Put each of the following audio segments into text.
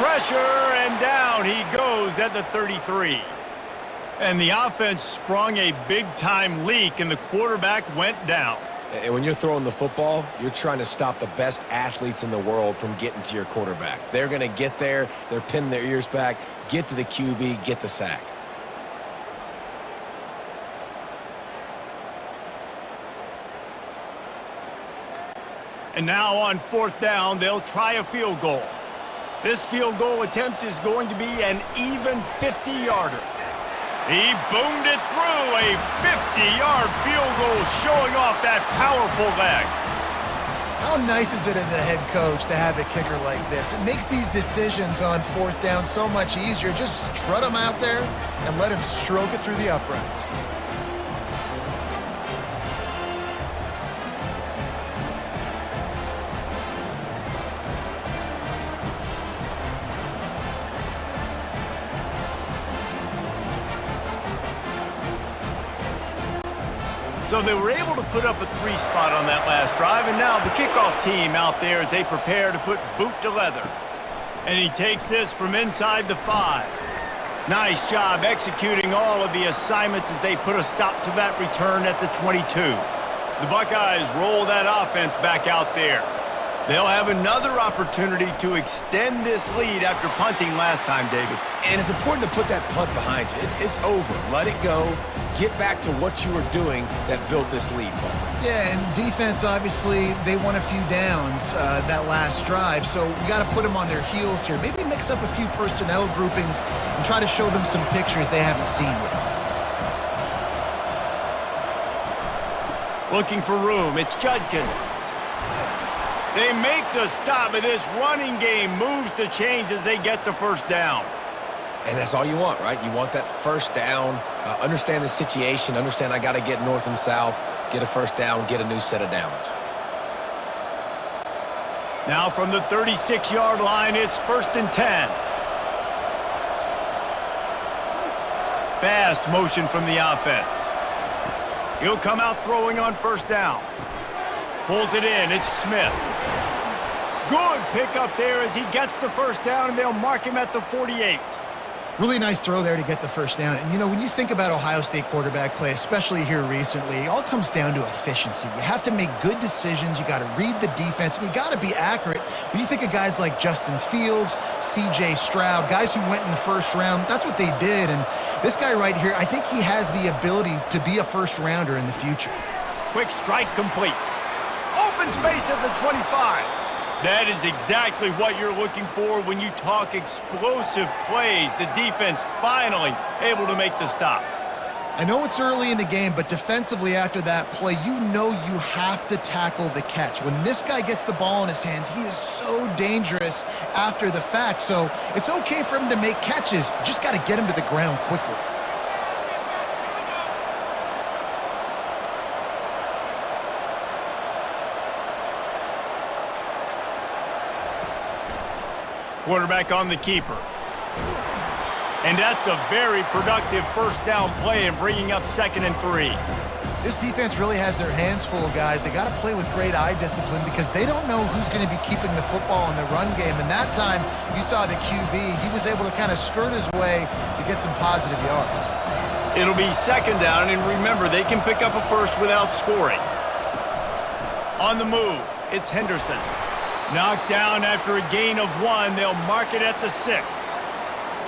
pressure, and down he goes at the 33. And the offense sprung a big-time leak, and the quarterback went down. And when you're throwing the football, you're trying to stop the best athletes in the world from getting to your quarterback. They're going to get there. They're pinning their ears back, get to the QB, get the sack. And now on 4th down, they'll try a field goal. This field goal attempt is going to be an even 50-yarder. He boomed it through, a 50-yard field goal showing off that powerful leg. How nice is it as a head coach to have a kicker like this? It makes these decisions on 4th down so much easier. Just strut him out there and let him stroke it through the uprights. So they were able to put up a 3 spot on that last drive, and now the kickoff team out there as they prepare to put boot to leather. And he takes this from inside the 5. Nice job executing all of the assignments as they put a stop to that return at the 22. The Buckeyes roll that offense back out there. They'll have another opportunity to extend this lead after punting last time, David. And it's important to put that punt behind you. It's over. Let it go. Get back to what you were doing that built this lead, Paul. Yeah, and defense, obviously, they won a few downs that last drive, so we got to put them on their heels here. Maybe mix up a few personnel groupings and try to show them some pictures they haven't seen yet. Looking for room, it's Judkins. They make the stop, and this running game moves the chains as they get the first down. And that's all you want, right? You want that first down, understand the situation, understand I got to get north and south, get a first down, get a new set of downs. Now from the 36-yard line, it's 1st and 10. Fast motion from the offense. He'll come out throwing on 1st down. Pulls it in, it's Smith. Good pickup there as he gets the first down, and they'll mark him at the 48. Really nice throw there to get the first down. And, you know, when you think about Ohio State quarterback play, especially here recently, it all comes down to efficiency. You have to make good decisions. You got to read the defense, and you got to be accurate. When you think of guys like Justin Fields, C.J. Stroud, guys who went in the first round, that's what they did. And this guy right here, I think he has the ability to be a first-rounder in the future. Quick strike complete. Open space at the 25. That is exactly what you're looking for when you talk explosive plays. The defense finally able to make the stop. I know it's early in the game, but defensively after that play, you know you have to tackle the catch. When this guy gets the ball in his hands, he is so dangerous after the fact. So it's okay for him to make catches. You just got to get him to the ground quickly. Quarterback on the keeper. And that's a very productive first down play and bringing up 2nd and 3. This defense really has their hands full, guys. They got to play with great eye discipline because they don't know who's going to be keeping the football in the run game. And that time, you saw the QB. He was able to kind of skirt his way to get some positive yards. It'll be 2nd down, and remember, they can pick up a first without scoring. On the move, it's Henderson. Knocked down after a gain of 1. They'll mark it at the 6.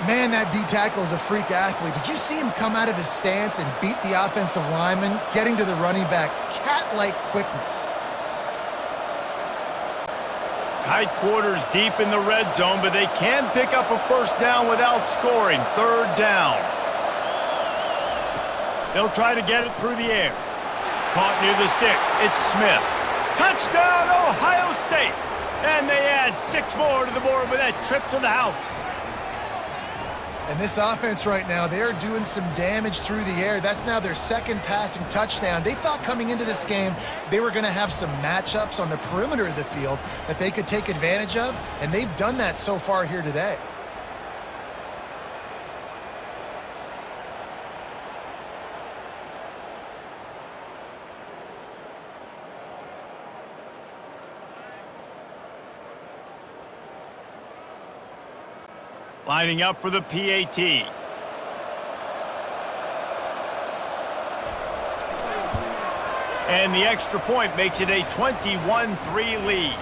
Man, that D-tackle is a freak athlete. Did you see him come out of his stance and beat the offensive lineman, getting to the running back? Cat-like quickness. Tight quarters deep in the red zone, but they can pick up a first down without scoring. 3rd down. They'll try to get it through the air. Caught near the sticks. It's Smith. Touchdown, Ohio State! And they add 6 more to the board with that trip to the house. And this offense right now, they are doing some damage through the air. That's now their 2nd passing touchdown. They thought coming into this game they were going to have some matchups on the perimeter of the field that they could take advantage of, and they've done that so far here today. Lining up for the PAT. And the extra point makes it a 21-3 lead.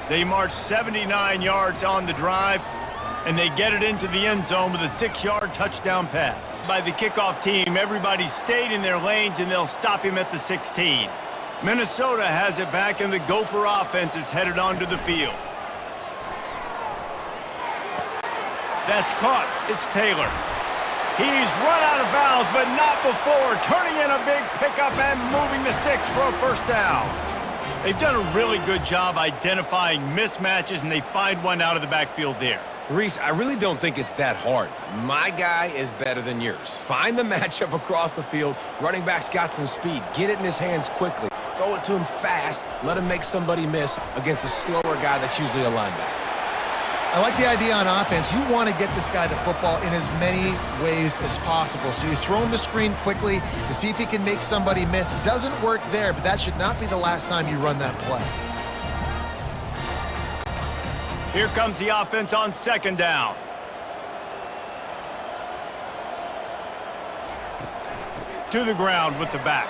They march 79 yards on the drive, and they get it into the end zone with a 6-yard touchdown pass. By the kickoff team, everybody stayed in their lanes, and they'll stop him at the 16. Minnesota has it back, and the Gopher offense is headed onto the field. That's caught. It's Taylor. He's run out of bounds, but not before turning in a big pickup and moving the sticks for a first down. They've done a really good job identifying mismatches, and they find one out of the backfield there. Reese, I really don't think it's that hard. My guy is better than yours. Find the matchup across the field. Running back's got some speed. Get it in his hands quickly. Throw it to him fast. Let him make somebody miss against a slower guy that's usually a linebacker. I like the idea on offense. You want to get this guy the football in as many ways as possible. So you throw him the screen quickly to see if he can make somebody miss. It doesn't work there, but that should not be the last time you run that play. Here comes the offense on second down. To the ground with the back.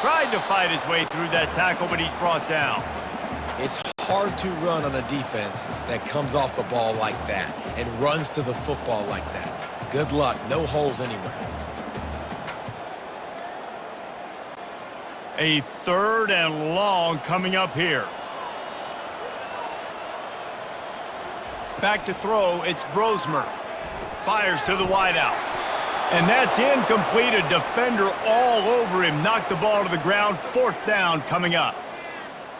Tried to fight his way through that tackle, but he's brought down. It's hard to run on a defense that comes off the ball like that and runs to the football like that. Good luck. No holes anywhere. A 3rd and long coming up here. Back to throw, it's Brosmer. Fires to the wideout. And that's incomplete. A defender all over him. Knocked the ball to the ground. 4th down coming up.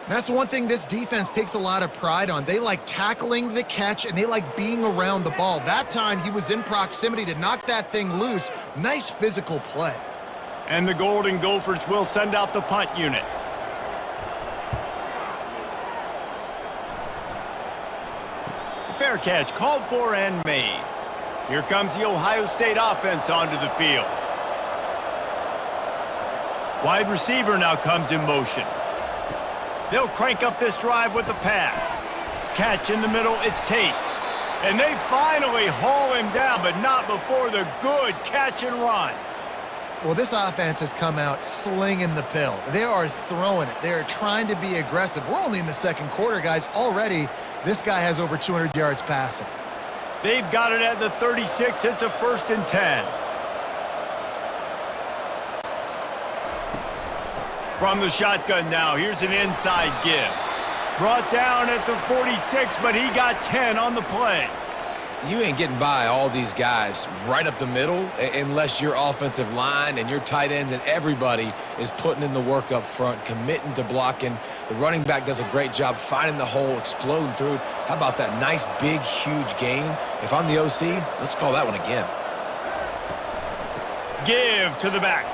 That's one thing this defense takes a lot of pride on. They like tackling the catch, and they like being around the ball. That time, he was in proximity to knock that thing loose. Nice physical play. And the Golden Gophers will send out the punt unit. Fair catch called for and made. Here comes the Ohio State offense onto the field. Wide receiver now comes in motion. They'll crank up this drive with a pass. Catch in the middle, it's Tate. And they finally haul him down, but not before the good catch and run. Well, this offense has come out slinging the pill. They are throwing it. They are trying to be aggressive. We're only in the second quarter, guys. Already, this guy has over 200 yards passing. They've got it at the 36. It's a 1st and 10. From the shotgun now, here's an inside give. Brought down at the 46, but he got 10 on the play. You ain't getting by all these guys right up the middle unless your offensive line and your tight ends and everybody is putting in the work up front, committing to blocking. The running back does a great job finding the hole, exploding through. How about that nice, big, huge gain? If I'm the OC, let's call that one again. Give to the back.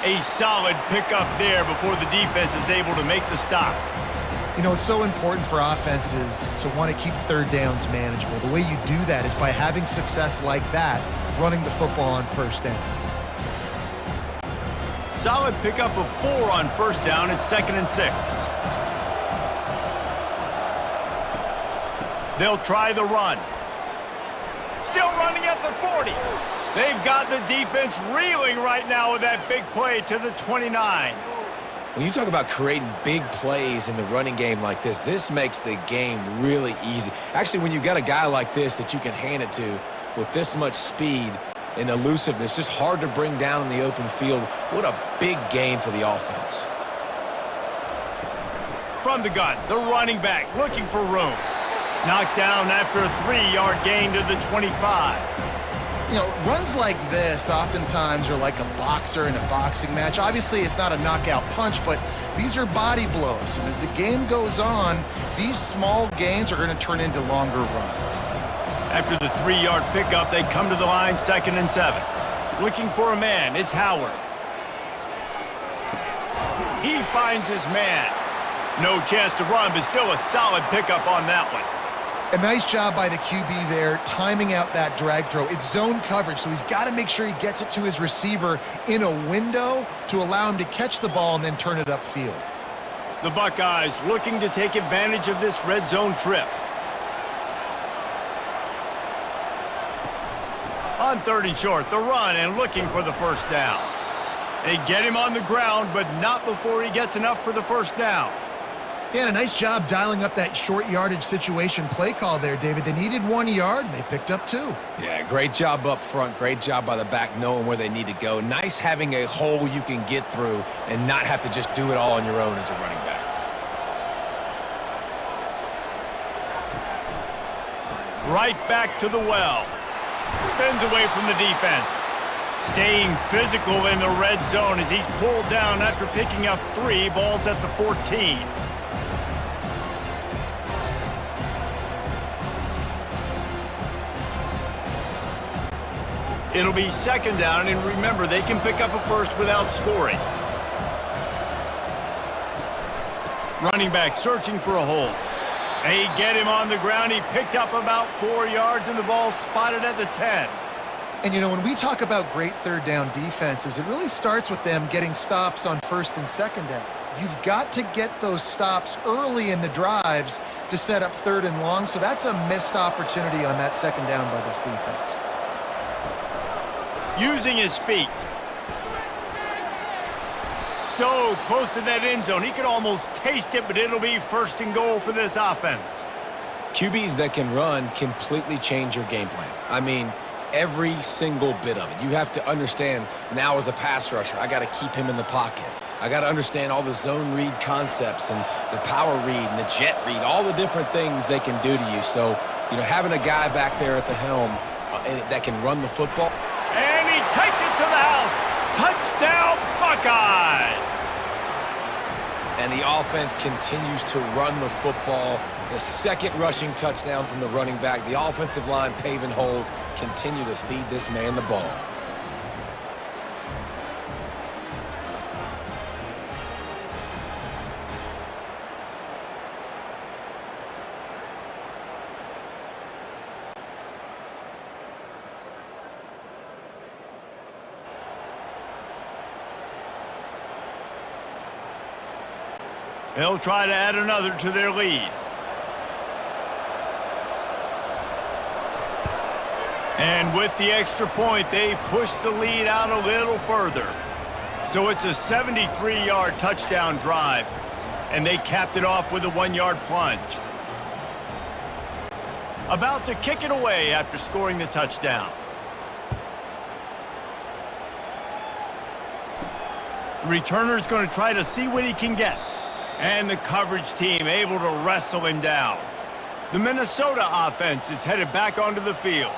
A solid pickup there before the defense is able to make the stop. You know, it's so important for offenses to want to keep 3rd downs manageable. The way you do that is by having success like that, running the football on 1st down. Solid pickup of 4 on 1st down. It's 2nd and 6. They'll try the run. Still running at the 40. They've got the defense reeling right now with that big play to the 29. When you talk about creating big plays in the running game like this makes the game really easy. Actually, when you got a guy like this that you can hand it to with this much speed and elusiveness, just hard to bring down in the open field, what a big game for the offense. From the gun, the running back looking for room. Knocked down after a 3-yard gain to the 25. You know, runs like this oftentimes are like a boxer in a boxing match. Obviously, it's not a knockout punch, but these are body blows. And as the game goes on, these small gains are going to turn into longer runs. After the 3-yard pickup, they come to the line, 2nd and 7. Looking for a man, it's Howard. He finds his man. No chance to run, but still a solid pickup on that one. A nice job by the QB there, timing out that drag throw. It's zone coverage, so he's got to make sure he gets it to his receiver in a window to allow him to catch the ball and then turn it upfield. The Buckeyes looking to take advantage of this red zone trip. On 3rd and short, the run and looking for the first down. They get him on the ground, but not before he gets enough for the first down. Yeah, a nice job dialing up that short yardage situation play call there, David. They needed 1 yard, and they picked up 2. Yeah, great job up front. Great job by the back knowing where they need to go. Nice having a hole you can get through and not have to just do it all on your own as a running back. Right back to the well. Spins away from the defense. Staying physical in the red zone as he's pulled down after picking up 3 balls at the 14. It'll be 2nd down, and remember, they can pick up a first without scoring. Running back searching for a hole. They get him on the ground. He picked up about 4 yards, and the ball spotted at the 10. And, you know, when we talk about great 3rd down defenses, it really starts with them getting stops on 1st and 2nd down. You've got to get those stops early in the drives to set up 3rd and long, so that's a missed opportunity on that 2nd down by this defense. Using his feet. So close to that end zone. He could almost taste it, but it'll be 1st and goal for this offense. QBs that can run completely change your game plan. I mean, every single bit of it. You have to understand now as a pass rusher, I got to keep him in the pocket. I got to understand all the zone read concepts and the power read and the jet read, all the different things they can do to you. So, you know, having a guy back there at the helm that can run the football. And he takes it to the house. Touchdown, Buckeyes! And the offense continues to run the football. The 2nd rushing touchdown from the running back. The offensive line paving holes. Continue to feed this man the ball. They'll try to add another to their lead. And with the extra point, they push the lead out a little further. So it's a 73-yard touchdown drive, and they capped it off with a 1-yard plunge. About to kick it away after scoring the touchdown. The returner's going to try to see what he can get. And the coverage team able to wrestle him down. The Minnesota offense is headed back onto the field.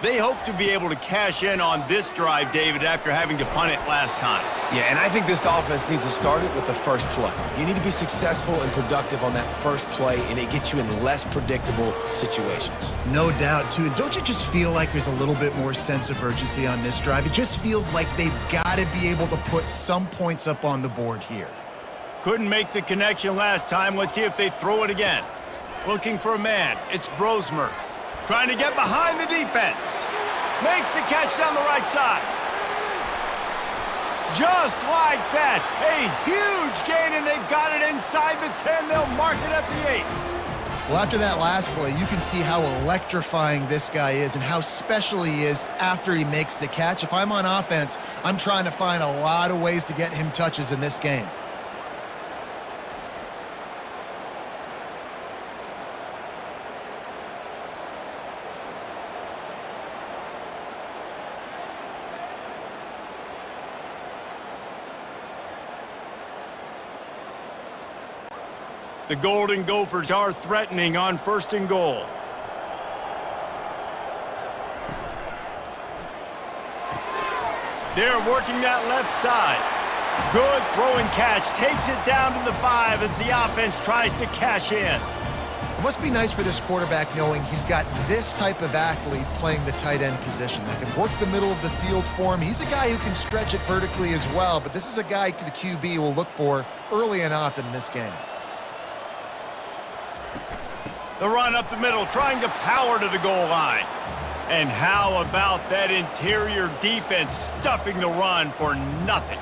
They hope to be able to cash in on this drive, David, after having to punt it last time. Yeah, and I think this offense needs to start it with the first play. You need to be successful and productive on that first play, and it gets you in less predictable situations. No doubt, too. And don't you just feel like there's a little bit more sense of urgency on this drive? It just feels like they've got to be able to put some points up on the board here. Couldn't make the connection last time. Let's see if they throw it again. Looking for a man. It's Brosmer. Trying to get behind the defense. Makes the catch down the right side. Just like that. A huge gain, and they've got it inside the 10. They'll mark it at the 8. Well, after that last play, you can see how electrifying this guy is and how special he is after he makes the catch. If I'm on offense, I'm trying to find a lot of ways to get him touches in this game. The Golden Gophers are threatening on 1st and goal. They're working that left side. Good throw and catch. Takes it down to the 5 as the offense tries to cash in. It must be nice for this quarterback knowing he's got this type of athlete playing the tight end position that can work the middle of the field for him. He's a guy who can stretch it vertically as well, but this is a guy the QB will look for early and often in this game. The run up the middle, trying to power to the goal line. And how about that interior defense stuffing the run for nothing?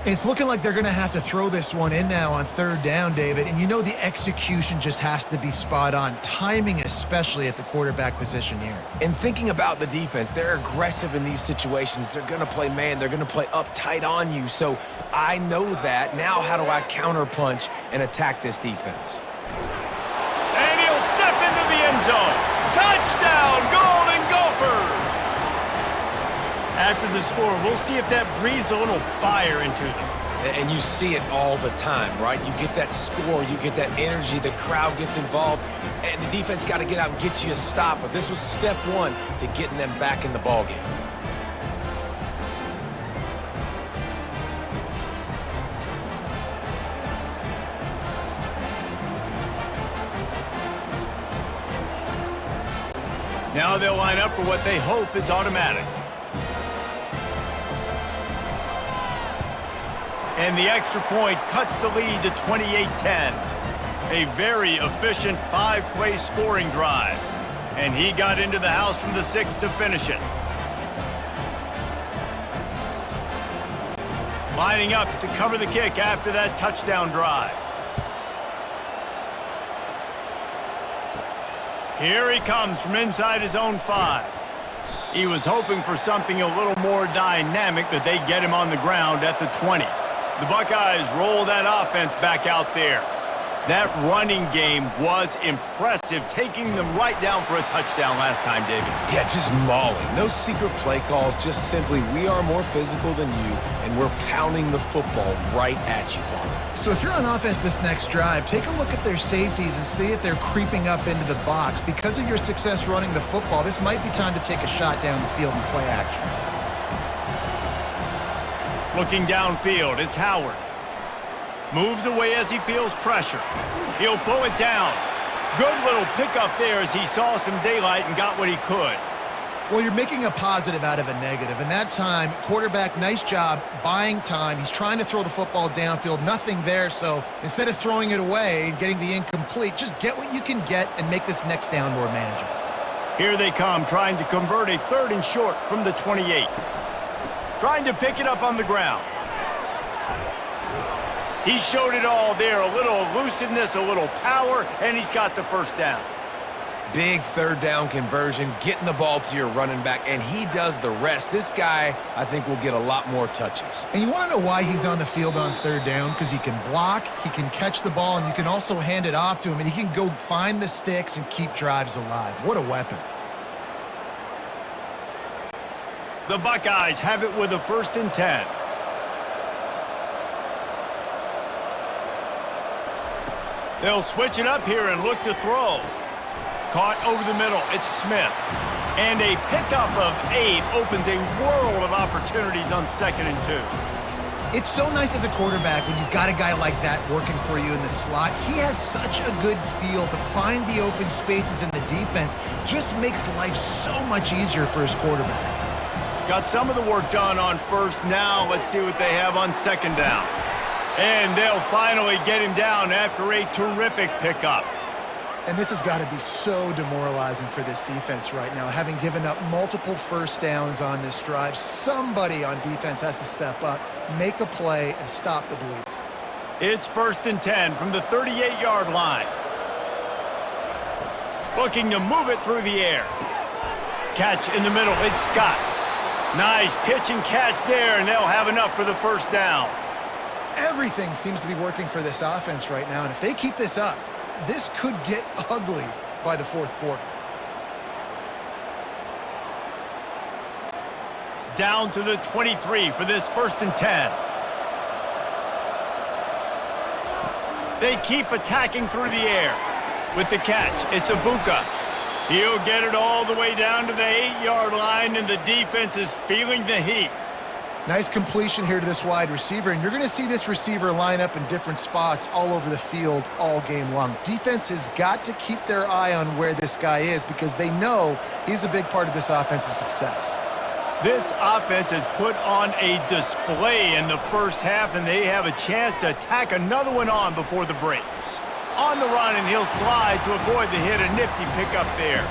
It's looking like they're going to have to throw this one in now on third down, David. And you know the execution just has to be spot on. Timing, especially at the quarterback position here. And thinking about the defense, they're aggressive in these situations. They're going to play man. They're going to play up tight on you. So I know that. Now how do I counterpunch and attack this defense? And he'll step into the end zone. Touchdown, Golden Gophers! After the score, we'll see if that breathes a little fire into them. And you see it all the time, right? You get that score, you get that energy, the crowd gets involved, and the defense got to get out and get you a stop. But this was step one to getting them back in the ballgame. Now they'll line up for what they hope is automatic. And the extra point cuts the lead to 28-10. A very efficient five-play scoring drive. And he got into the house from the 6 to finish it. Lining up to cover the kick after that touchdown drive. Here he comes from inside his own 5. He was hoping for something a little more dynamic, that they get him on the ground at the 20. The Buckeyes roll that offense back out there. That running game was impressive, taking them right down for a touchdown last time, David. Yeah, just mauling. No secret play calls, just simply we are more physical than you, and we're pounding the football right at you, Palmer. So if you're on offense this next drive, take a look at their safeties and see if they're creeping up into the box. Because of your success running the football, this might be time to take a shot down the field and play action. Looking downfield, it's Howard. Moves away as he feels pressure. He'll pull it down. Good little pickup there as he saw some daylight and got what he could. Well, you're making a positive out of a negative. And that time, quarterback, nice job buying time. He's trying to throw the football downfield. Nothing there. So instead of throwing it away and getting the incomplete, just get what you can get and make this next down more manageable. Here they come, trying to convert a 3rd and short from the 28. Trying to pick it up on the ground. He showed it all there. A little elusiveness, a little power, and he's got the first down. Big 3rd down conversion, getting the ball to your running back, and he does the rest. This guy, I think, will get a lot more touches. And you want to know why he's on the field on 3rd down? Because he can block, he can catch the ball, and you can also hand it off to him, and he can go find the sticks and keep drives alive. What a weapon. The Buckeyes have it with a 1st and 10. They'll switch it up here and look to throw. Caught over the middle, it's Smith. And a pickup of 8 opens a world of opportunities on 2nd and 2. It's so nice as a quarterback when you've got a guy like that working for you in the slot. He has such a good feel to find the open spaces in the defense. Just makes life so much easier for his quarterback. Got some of the work done on 1st. Now let's see what they have on 2nd down. And they'll finally get him down after a terrific pickup. And this has got to be so demoralizing for this defense right now. Having given up multiple 1st downs on this drive, somebody on defense has to step up, make a play, and stop the bleeding. It's 1st and 10 from the 38-yard line. Looking to move it through the air. Catch in the middle, it's Scott. Nice pitch and catch there, and they'll have enough for the 1st down. Everything seems to be working for this offense right now, and if they keep this up, this could get ugly by the 4th quarter. Down to the 23 for this 1st and 10. They keep attacking through the air. With the catch, it's Ibuka. He'll get it all the way down to the 8-yard line, and the defense is feeling the heat. Nice completion here to this wide receiver, and you're going to see this receiver line up in different spots all over the field all game long. Defense has got to keep their eye on where this guy is because they know he's a big part of this offense's success. This offense has put on a display in the 1st half, and they have a chance to tack another one on before the break. On the run, and he'll slide to avoid the hit. A nifty pickup there.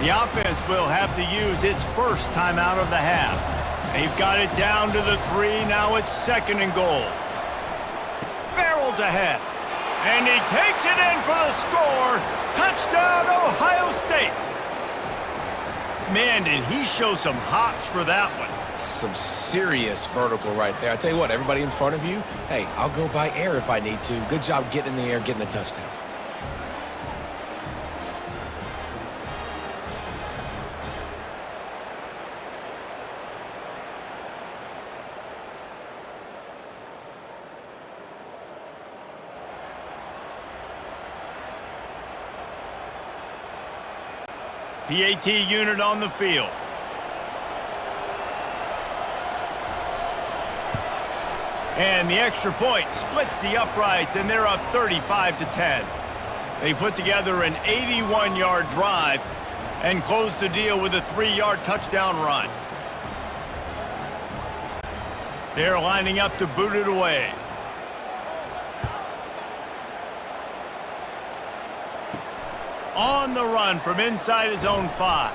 The offense will have to use its 1st timeout of the half. They've got it down to the 3. Now it's 2nd and goal. Barrels ahead. And he takes it in for the score. Touchdown, Ohio State. Man, did he show some hops for that one. Some serious vertical right there. I tell you what, everybody in front of you, hey, I'll go by air if I need to. Good job getting in the air, getting a touchdown. PAT unit on the field. And the extra point splits the uprights, and they're up 35-10. They put together an 81-yard drive and close the deal with a 3-yard touchdown run. They're lining up to boot it away. On the run from inside his own 5.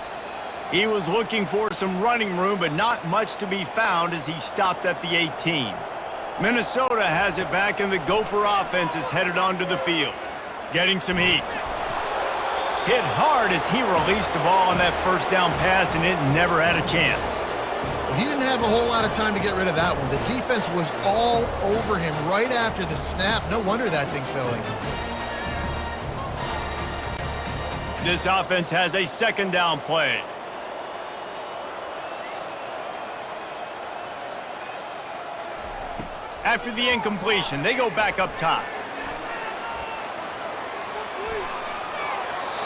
He was looking for some running room, but not much to be found as he stopped at the 18. Minnesota has it back, and the Gopher offense is headed onto the field. Getting some heat. Hit hard as he released the ball on that first down pass, and it never had a chance. He didn't have a whole lot of time to get rid of that one. The defense was all over him right after the snap. No wonder that thing fell in. This offense has a 2nd down play. After the incompletion, they go back up top.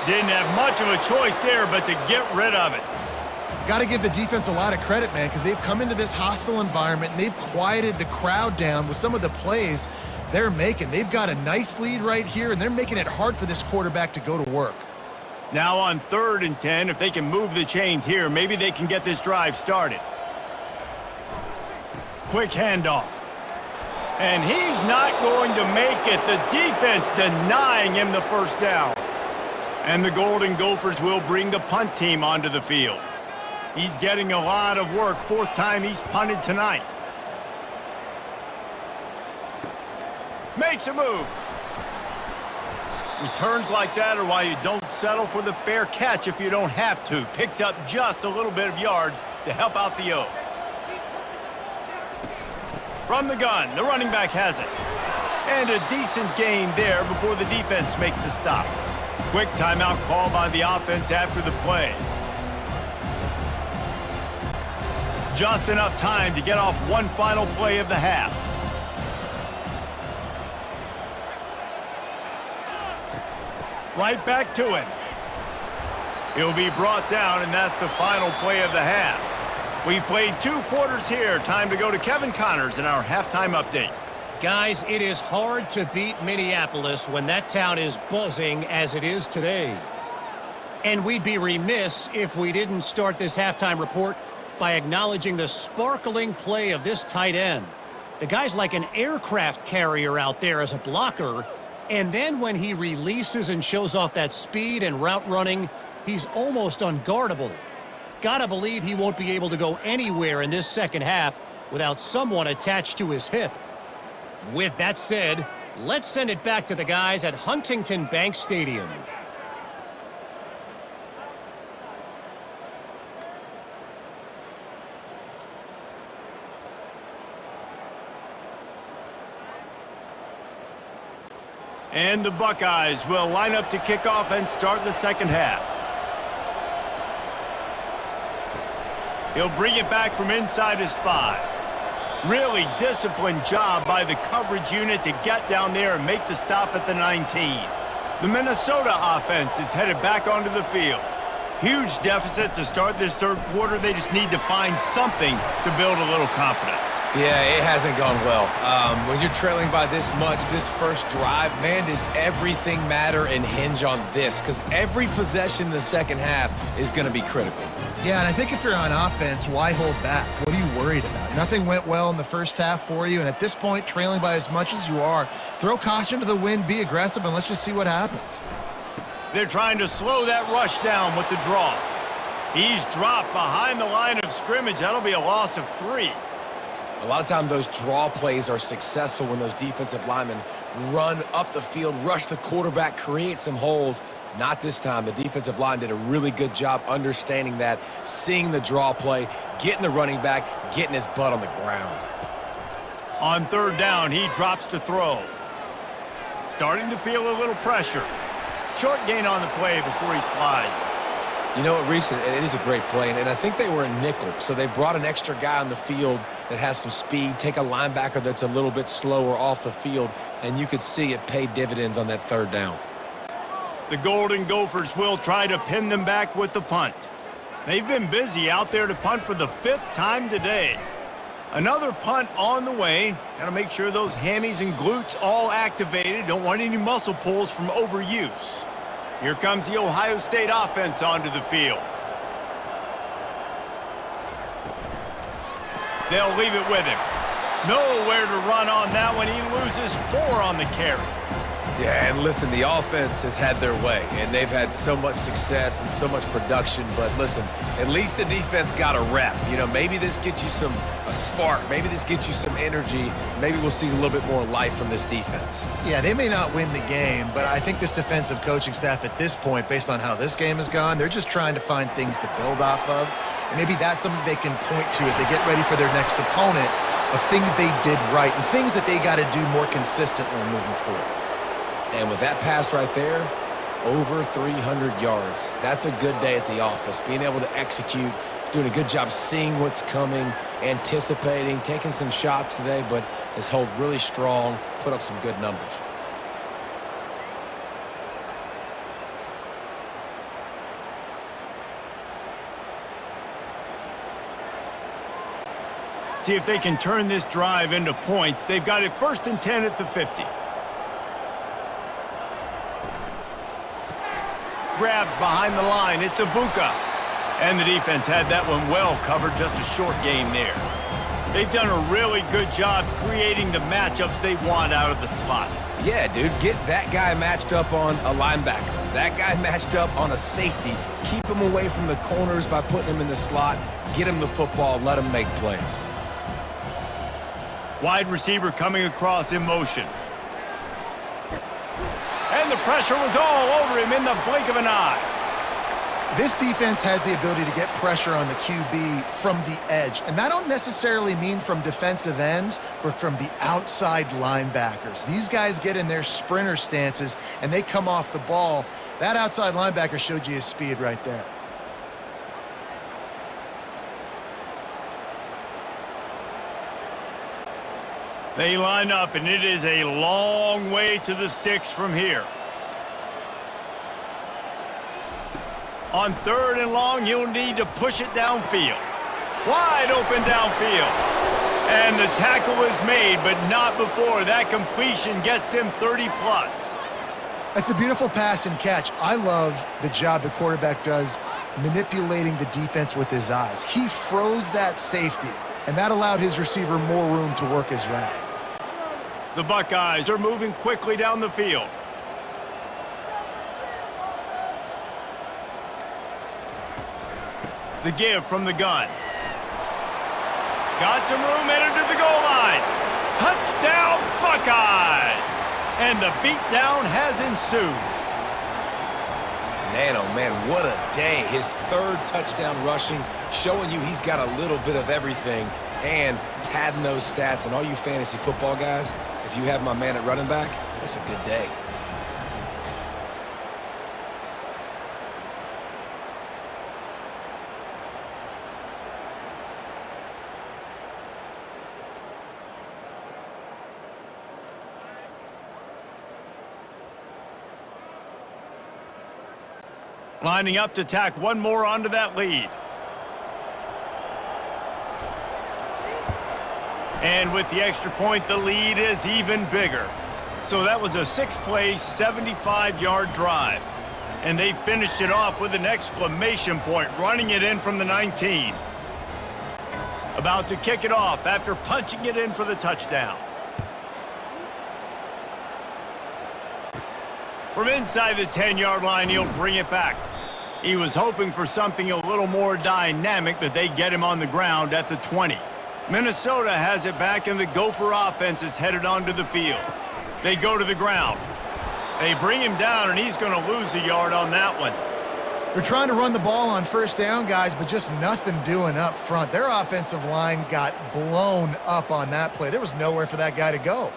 Didn't have much of a choice there, but to get rid of it. Got to give the defense a lot of credit, man, because they've come into this hostile environment, and they've quieted the crowd down with some of the plays they're making. They've got a nice lead right here, and they're making it hard for this quarterback to go to work. Now on 3rd and 10, if they can move the chains here, maybe they can get this drive started. Quick handoff. And he's not going to make it. The defense denying him the first down. And the Golden Gophers will bring the punt team onto the field. He's getting a lot of work. 4th time he's punted tonight. Makes a move. Returns like that are why you don't settle for the fair catch if you don't have to. Picks up just a little bit of yards to help out the O. From the gun, the running back has it. And a decent gain there before the defense makes the stop. Quick timeout call by the offense after the play. Just enough time to get off one final play of the half. Right back to him. He'll be brought down, and that's the final play of the half. We've played 2 quarters here. Time to go to Kevin Connors in our halftime update. Guys, it is hard to beat Minneapolis when that town is buzzing as it is today. And we'd be remiss if we didn't start this halftime report by acknowledging the sparkling play of this tight end. The guy's like an aircraft carrier out there as a blocker. And then when he releases and shows off that speed and route running, he's almost unguardable. Gotta believe he won't be able to go anywhere in this second half without someone attached to his hip. With that said, let's send it back to the guys at Huntington Bank Stadium. And the Buckeyes will line up to kick off and start the second half. He'll bring it back from inside his 5. Really disciplined job by the coverage unit to get down there and make the stop at the 19. The Minnesota offense is headed back onto the field. Huge deficit to start this third quarter. They just need to find something to build a little confidence. Yeah, it hasn't gone well. When you're trailing by this much, this first drive, man, does everything matter and hinge on this? Because every possession in the second half is going to be critical. Yeah, and I think if you're on offense, why hold back? What are you worried about? Nothing went well in the first half for you, and at this point, trailing by as much as you are, throw caution to the wind, be aggressive, and let's just see what happens. They're trying to slow that rush down with the draw. He's dropped behind the line of scrimmage. That'll be a loss of 3. A lot of time those draw plays are successful when those defensive linemen run up the field, rush the quarterback, create some holes. Not this time. The defensive line did a really good job understanding that, seeing the draw play, getting the running back, getting his butt on the ground. On 3rd down, he drops to throw. Starting to feel a little pressure. Short gain on the play before he slides. You know what, Reese, it is a great play, and I think they were a nickel, so they brought an extra guy on the field that has some speed, take a linebacker that's a little bit slower off the field, and you could see it paid dividends on that 3rd down. The Golden Gophers will try to pin them back with the punt. They've been busy out there to punt for the 5th time today. Another punt on the way. Got to make sure those hammies and glutes all activated. Don't want any muscle pulls from overuse. Here comes the Ohio State offense onto the field. They'll leave it with him. Nowhere to run on that one. He loses 4 on the carry. Yeah, and listen, the offense has had their way, and they've had so much success and so much production. But listen, at least the defense got a rep. You know, maybe this gets you a spark. Maybe this gets you some energy. Maybe we'll see a little bit more life from this defense. Yeah, they may not win the game, but I think this defensive coaching staff at this point, based on how this game has gone, they're just trying to find things to build off of. And maybe that's something they can point to as they get ready for their next opponent, of things they did right and things that they got to do more consistently moving forward. And with that pass right there, over 300 yards. That's a good day at the office. Being able to execute, doing a good job seeing what's coming, anticipating, taking some shots today, but has held really strong, put up some good numbers. See if they can turn this drive into points. They've got it 1st and 10 at the 50. Grabbed behind the line. It's Ibuka. And the defense had that one well covered. Just a short gain there. They've done a really good job creating the matchups they want out of the slot. Yeah, dude, get that guy matched up on a linebacker. That guy matched up on a safety. Keep him away from the corners by putting him in the slot. Get him the football. Let him make plays. Wide receiver coming across in motion. And the pressure was all over him in the blink of an eye. This defense has the ability to get pressure on the QB from the edge. And that don't necessarily mean from defensive ends, but from the outside linebackers. These guys get in their sprinter stances, and they come off the ball. That outside linebacker showed you his speed right there. They line up, and it is a long way to the sticks from here. On 3rd and long, you'll need to push it downfield. Wide open downfield. And the tackle is made, but not before that completion gets them 30-plus. That's a beautiful pass and catch. I love the job the quarterback does manipulating the defense with his eyes. He froze that safety, and that allowed his receiver more room to work his route. The Buckeyes are moving quickly down the field. The give from the gun. Got some room headed to the goal line. Touchdown, Buckeyes! And the beatdown has ensued. Man, oh man, what a day. His 3rd touchdown rushing, showing you he's got a little bit of everything and padding those stats. And all you fantasy football guys, if you have my man at running back, it's a good day. Lining up to tack one more onto that lead. And with the extra point, the lead is even bigger. So that was a 6-play, 75-yard drive. And they finished it off with an exclamation point, running it in from the 19. About to kick it off after punching it in for the touchdown. From inside the 10-yard line, he'll bring it back. He was hoping for something a little more dynamic, but they get him on the ground at the 20. Minnesota has it back, and the Gopher offense is headed onto the field. They go to the ground. They bring him down, and he's going to lose a yard on that one. They're trying to run the ball on first down, guys, but just nothing doing up front. Their offensive line got blown up on that play. There was nowhere for that guy to go.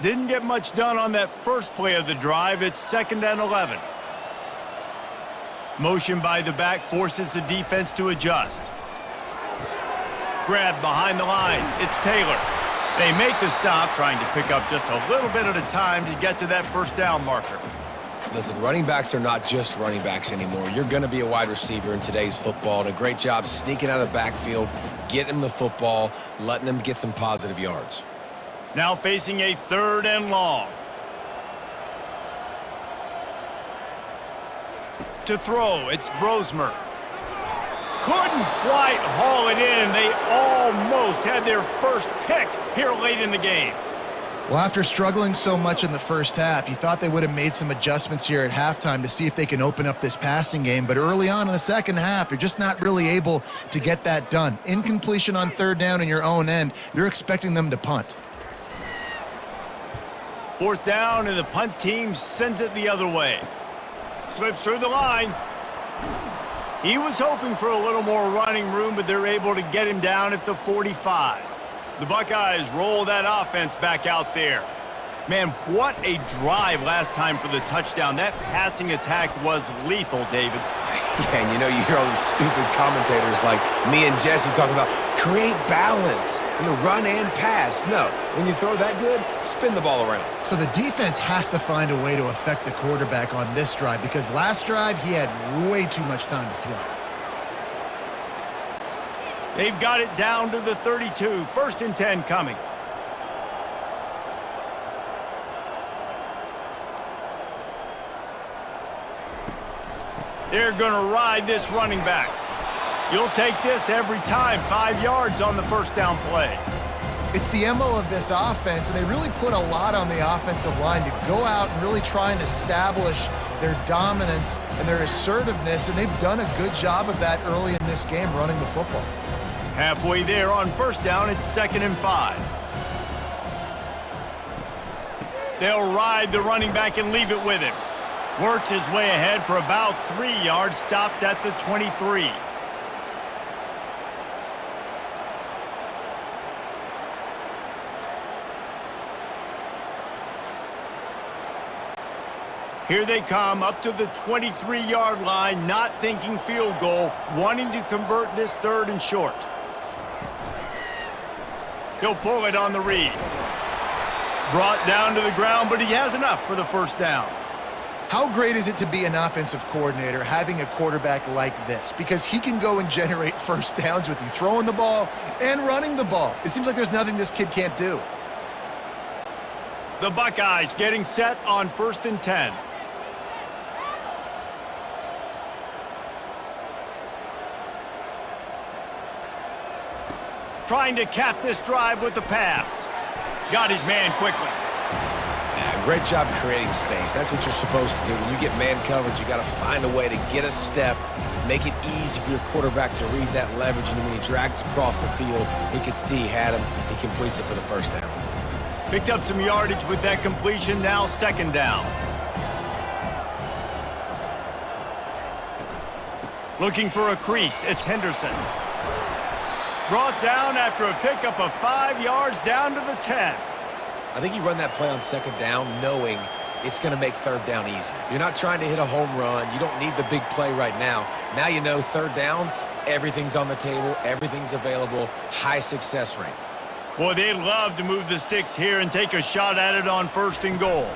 Didn't get much done on that first play of the drive. It's 2nd and 11. Motion by the back forces the defense to adjust. Grab behind the line. It's Taylor. They make the stop, trying to pick up just a little bit at a time to get to that first down marker. Listen, running backs are not just running backs anymore. You're going to be a wide receiver in today's football. And a great job sneaking out of the backfield, getting him the football, letting him get some positive yards. Now facing a 3rd and long. To throw, it's Brosmer. Couldn't quite haul it in. They almost had their first pick here late in the game. Well, after struggling so much in the first half, you thought they would have made some adjustments here at halftime to see if they can open up this passing game. But early on in the second half, you're just not really able to get that done. Incompletion on 3rd down in your own end, you're expecting them to punt. 4th down, and the punt team sends it the other way. Slips through the line. He was hoping for a little more running room, but they're able to get him down at the 45. The Buckeyes roll that offense back out there. Man, what a drive last time for the touchdown. That passing attack was lethal, David. Yeah, and you hear all these stupid commentators like me and Jesse talking about create balance, run and pass. No, when you throw that good, spin the ball around. So the defense has to find a way to affect the quarterback on this drive because last drive he had way too much time to throw. They've got it down to the 32. 1st and 10 coming. They're going to ride this running back. You'll take this every time. 5 yards on the first down play. It's the MO of this offense, and they really put a lot on the offensive line to go out and really try and establish their dominance and their assertiveness, and they've done a good job of that early in this game running the football. Halfway there on first down, it's 2nd and 5. They'll ride the running back and leave it with him. Works his way ahead for about 3 yards, stopped at the 23. Here they come up to the 23-yard line, not thinking field goal, wanting to convert this 3rd and short. He'll pull it on the read. Brought down to the ground, but he has enough for the first down. How great is it to be an offensive coordinator having a quarterback like this? Because he can go and generate first downs with you throwing the ball and running the ball. It seems like there's nothing this kid can't do. The Buckeyes getting set on 1st and 10. Trying to cap this drive with the pass. Got his man quickly. Yeah, great job creating space. That's what you're supposed to do. When you get man coverage, you got to find a way to get a step, make it easy for your quarterback to read that leverage, and when he drags across the field, he could see he had him. He completes it for the first down. Picked up some yardage with that completion, now 2nd down. Looking for a crease, it's Henderson. Brought down after a pickup of 5 yards down to the 10. I think you run that play on 2nd down knowing it's going to make 3rd down easier. You're not trying to hit a home run. You don't need the big play right now. Now you know 3rd down, everything's on the table, everything's available, high success rate. Boy, they'd love to move the sticks here and take a shot at it on 1st and goal.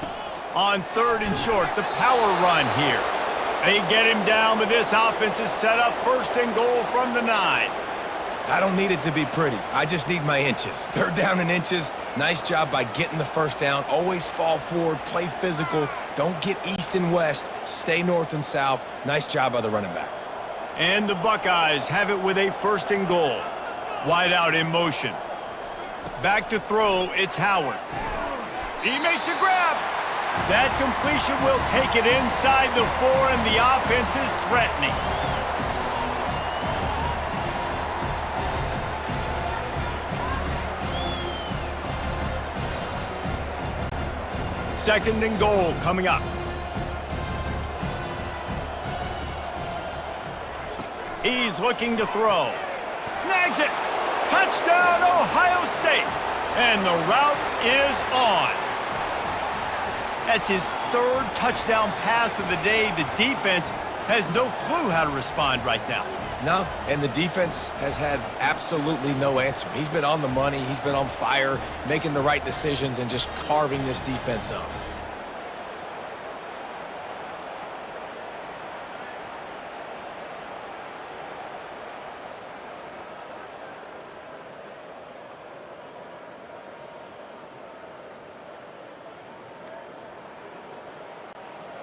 On 3rd and short, the power run here. They get him down, but this offense is set up 1st and goal from the 9. I don't need it to be pretty. I just need my inches. 3rd down and inches. Nice job by getting the first down. Always fall forward, play physical. Don't get east and west. Stay north and south. Nice job by the running back. And the Buckeyes have it with a 1st and goal. Wide out in motion. Back to throw, it's Howard. He makes a grab. That completion will take it inside the 4, and the offense is threatening. Second and goal coming up. He's looking to throw. Snags it. Touchdown, Ohio State. And the route is on. That's his third touchdown pass of the day. The defense has no clue how to respond right now. No, and the defense has had absolutely no answer. He's been on the money. He's been on fire, making the right decisions and just carving this defense up.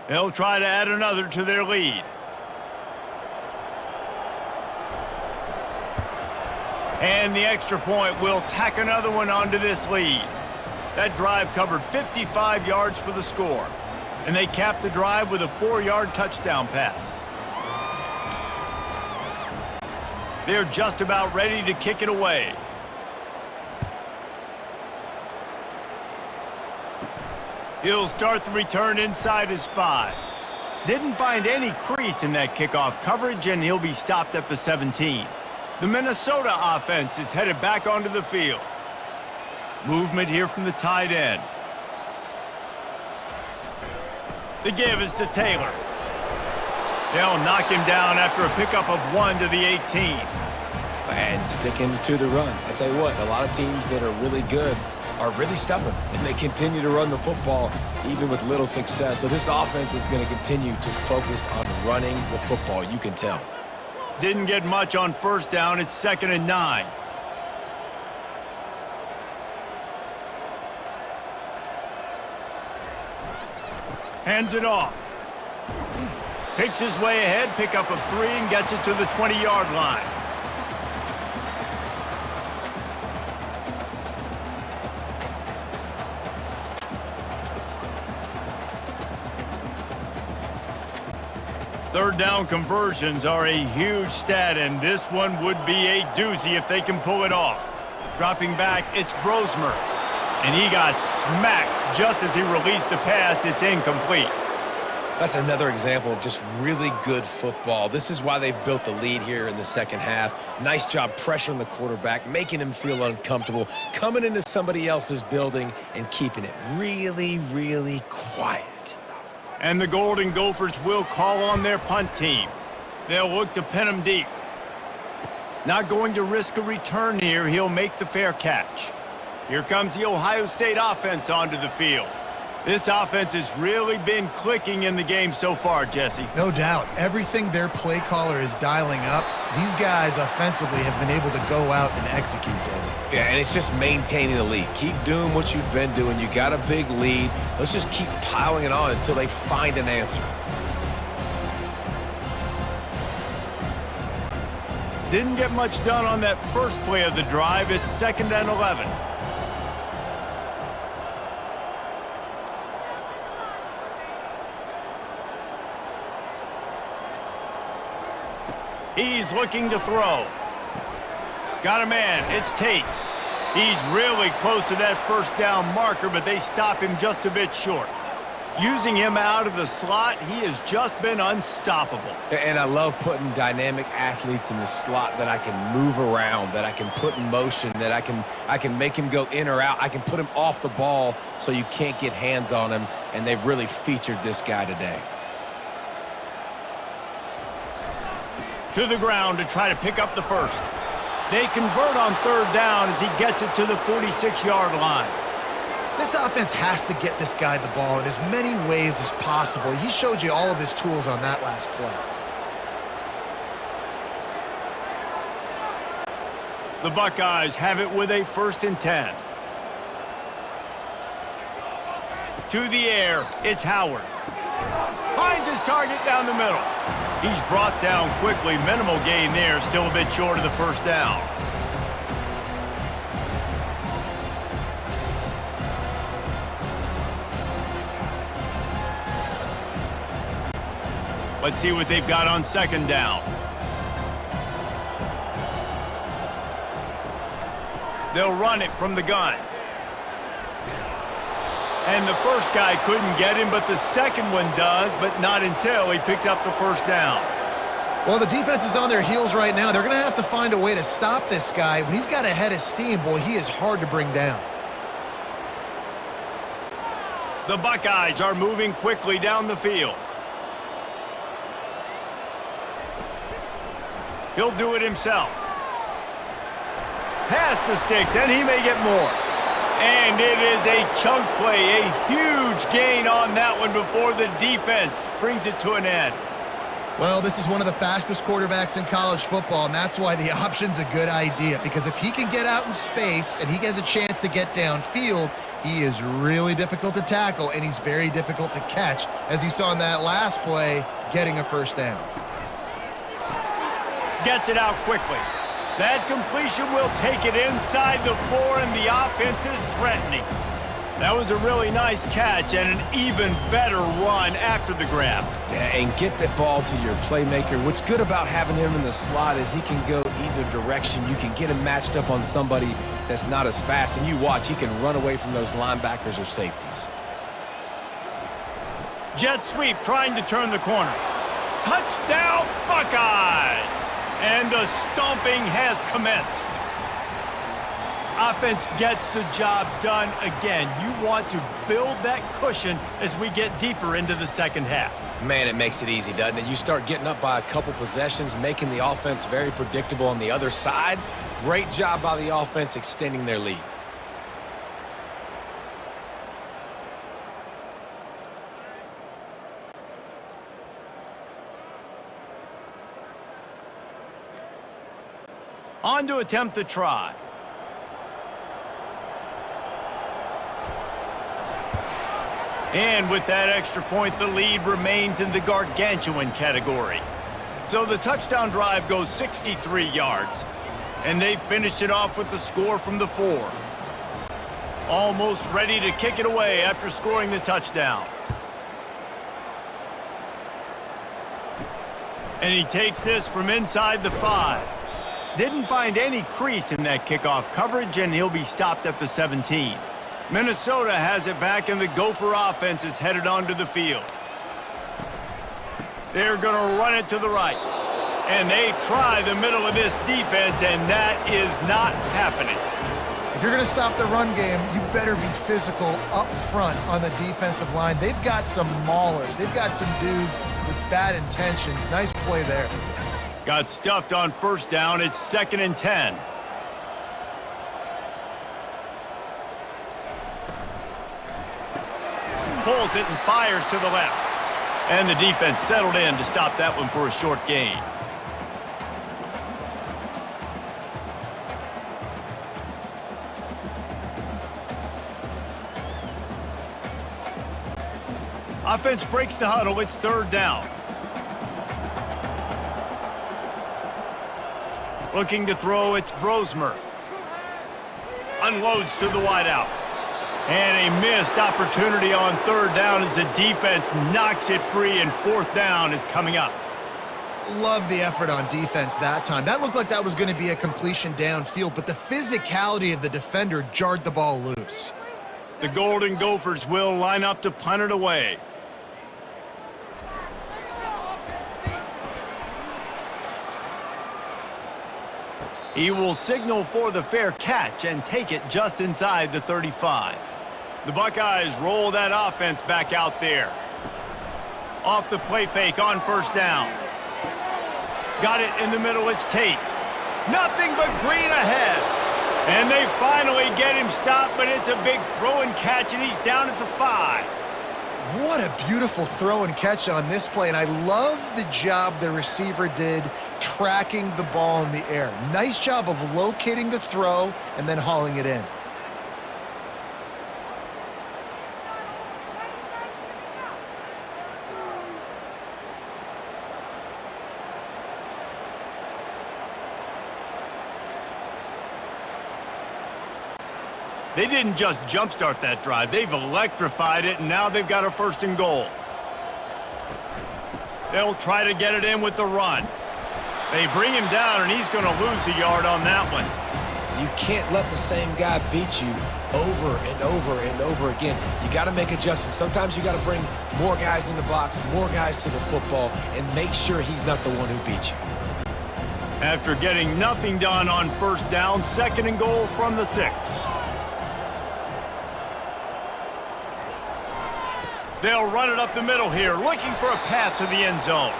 They'll try to add another to their lead. And the extra point will tack another one onto this lead. That drive covered 55 yards for the score. And they capped the drive with a 4-yard touchdown pass. They're just about ready to kick it away. He'll start the return inside his 5. Didn't find any crease in that kickoff coverage, and he'll be stopped at the 17. The Minnesota offense is headed back onto the field. Movement here from the tight end. The give is to Taylor. They'll knock him down after a pickup of 1 to the 18. And sticking to the run. I tell you what, a lot of teams that are really good are really stubborn, and they continue to run the football even with little success. So this offense is going to continue to focus on running the football, you can tell. Didn't get much on first down. It's 2nd and 9. Hands it off. Picks his way ahead, pick up of 3, and gets it to the 20-yard line. Third down conversions are a huge stat, and this one would be a doozy if they can pull it off. Dropping back, it's Brosmer. And he got smacked just as he released the pass. It's incomplete. That's another example of just really good football. This is why they've built the lead here in the second half. Nice job pressuring the quarterback, making him feel uncomfortable, coming into somebody else's building and keeping it really, really quiet. And the Golden Gophers will call on their punt team. They'll look to pin him deep. Not going to risk a return here. He'll make the fair catch. Here comes the Ohio State offense onto the field. This offense has really been clicking in the game so far, Jesse. No doubt. Everything their play caller is dialing up, these guys offensively have been able to go out and execute, David. Yeah, and it's just maintaining the lead. Keep doing what you've been doing. You got a big lead. Let's just keep piling it on until they find an answer. Didn't get much done on that first play of the drive. It's 2nd and 11. He's looking to throw. Got a man. It's Tate. He's really close to that first down marker, but they stop him just a bit short. Using him out of the slot, he has just been unstoppable. And I love putting dynamic athletes in the slot that I can move around, that I can put in motion, that I can make him go in or out. I can put him off the ball so you can't get hands on him, and they've really featured this guy today. To the ground to try to pick up the first. They convert on 3rd down as he gets it to the 46-yard line. This offense has to get this guy the ball in as many ways as possible. He showed you all of his tools on that last play. The Buckeyes have it with a 1st and 10. To the air, it's Howard. Finds his target down the middle. He's brought down quickly. Minimal gain there, still a bit short of the first down. Let's see what they've got on second down. They'll run it from the gun. And the first guy couldn't get him, but the second one does, but not until he picks up the first down. Well, the defense is on their heels right now. They're going to have to find a way to stop this guy. When he's got a head of steam, boy, he is hard to bring down. The Buckeyes are moving quickly down the field. He'll do it himself. Pass the sticks, and he may get more. And it is a chunk play, a huge gain on that one before the defense brings it to an end. Well, this is one of the fastest quarterbacks in college football, and that's why the option's a good idea. Because if he can get out in space and he has a chance to get downfield, he is really difficult to tackle, and he's very difficult to catch, as you saw in that last play, getting a first down. Gets it out quickly. That completion will take it inside the 4, and the offense is threatening. That was a really nice catch and an even better run after the grab. Yeah, and get that ball to your playmaker. What's good about having him in the slot is he can go either direction. You can get him matched up on somebody that's not as fast, and you watch, he can run away from those linebackers or safeties. Jet sweep trying to turn the corner. Touchdown, Buckeyes! And the stomping has commenced. Offense gets the job done again. You want to build that cushion as we get deeper into the second half. Man, it makes it easy, doesn't it? You start getting up by a couple possessions, making the offense very predictable on the other side. Great job by the offense extending their lead. On to attempt the try. And with that extra point, the lead remains in the gargantuan category. So the touchdown drive goes 63 yards. And they finished it off with the score from the 4. Almost ready to kick it away after scoring the touchdown. And he takes this from inside the 5. Didn't find any crease in that kickoff coverage, and he'll be stopped at the 17. Minnesota has it back, and the Gopher offense is headed onto the field. They're going to run it to the right. And they try the middle of this defense, and that is not happening. If you're going to stop the run game, you better be physical up front on the defensive line. They've got some maulers. They've got some dudes with bad intentions. Nice play there. Got stuffed on first down. It's 2nd and 10. Pulls it and fires to the left. And the defense settled in to stop that one for a short gain. Offense breaks the huddle. It's 3rd down. Looking to throw, it's Brosmer. Unloads to the wideout. And a missed opportunity on 3rd down as the defense knocks it free, and 4th down is coming up. Love the effort on defense that time. That looked like that was going to be a completion downfield, but the physicality of the defender jarred the ball loose. The Golden Gophers will line up to punt it away. He will signal for the fair catch and take it just inside the 35. The Buckeyes roll that offense back out there. Off the play fake on 1st down. Got it in the middle, it's Tate. Nothing but green ahead. And they finally get him stopped, but it's a big throw and catch, and he's down at the 5. What a beautiful throw and catch on this play, and I love the job the receiver did tracking the ball in the air. Nice job of locating the throw and then hauling it in. They didn't just jumpstart that drive. They've electrified it, and now they've got a 1st and goal. They'll try to get it in with the run. They bring him down, and he's going to lose a yard on that one. You can't let the same guy beat you over and over and over again. You got to make adjustments. Sometimes you got to bring more guys in the box, more guys to the football, and make sure he's not the one who beat you. After getting nothing done on first down, 2nd and goal from the 6. They'll run it up the middle here, looking for a path to the end zone.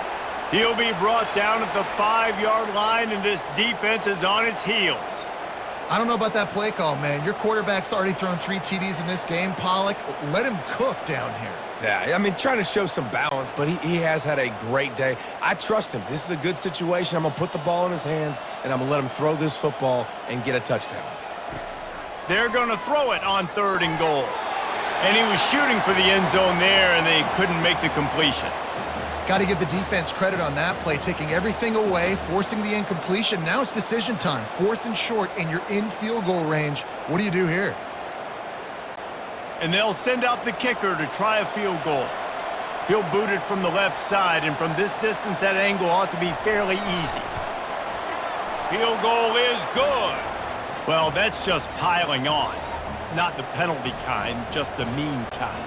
He'll be brought down at the 5-yard line, and this defense is on its heels. I don't know about that play call, man. Your quarterback's already thrown 3 TDs in this game. Pollock, let him cook down here. Yeah, I mean, trying to show some balance, but he has had a great day. I trust him. This is a good situation. I'm going to put the ball in his hands, and I'm going to let him throw this football and get a touchdown. They're going to throw it on 3rd and goal. And he was shooting for the end zone there, and they couldn't make the completion. Got to give the defense credit on that play, taking everything away, forcing the incompletion. Now it's decision time. 4th and short, and you're in field goal range. What do you do here? And they'll send out the kicker to try a field goal. He'll boot it from the left side, and from this distance, that angle ought to be fairly easy. Field goal is good. Well, that's just piling on. Not the penalty kind, just the mean kind.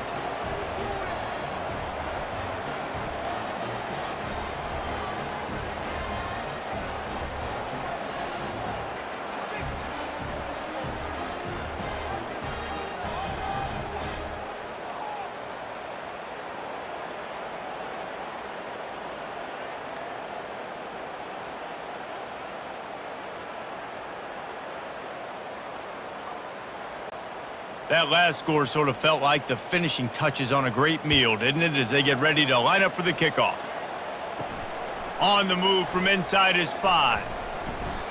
That last score sort of felt like the finishing touches on a great meal, didn't it, as they get ready to line up for the kickoff. On the move from inside his 5.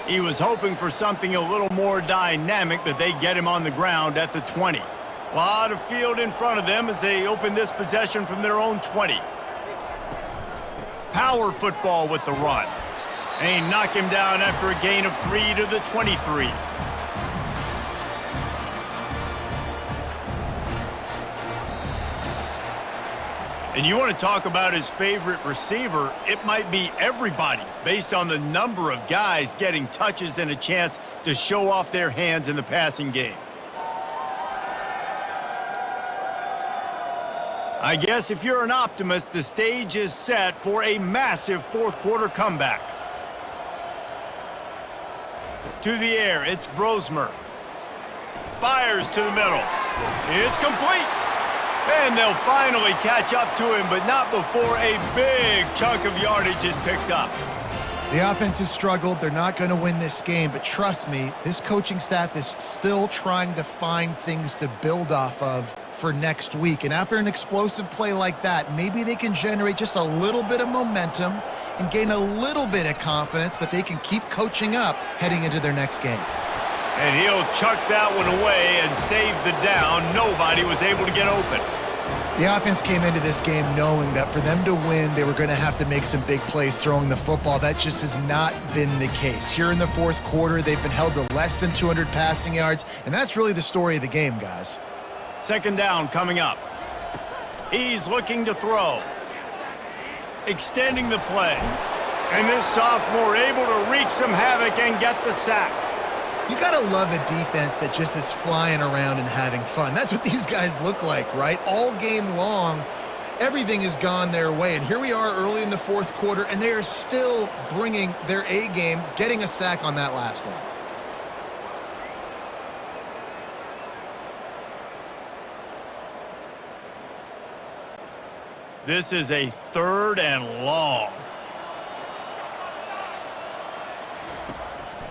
He was hoping for something a little more dynamic, but they get him on the ground at the 20. A lot of field in front of them as they open this possession from their own 20. Power football with the run. They knock him down after a gain of 3 to the 23. And you want to talk about his favorite receiver, it might be everybody, based on the number of guys getting touches and a chance to show off their hands in the passing game. I guess if you're an optimist, the stage is set for a massive 4th quarter comeback. To the air, it's Brosmer. Fires to the middle. It's complete. And they'll finally catch up to him, but not before a big chunk of yardage is picked up. The offense has struggled. They're not going to win this game, but trust me, this coaching staff is still trying to find things to build off of for next week. And after an explosive play like that, maybe they can generate just a little bit of momentum and gain a little bit of confidence that they can keep coaching up heading into their next game. And he'll chuck that one away and save the down. Nobody was able to get open. The offense came into this game knowing that for them to win, they were going to have to make some big plays throwing the football. That just has not been the case. Here in the 4th quarter, they've been held to less than 200 passing yards, and that's really the story of the game, guys. 2nd down coming up. He's looking to throw. Extending the play. And this sophomore able to wreak some havoc and get the sack. You gotta love a defense that just is flying around and having fun. That's what these guys look like, right? All game long, everything has gone their way. And here we are early in the 4th quarter, and they are still bringing their A game, getting a sack on that last one. This is a 3rd and long.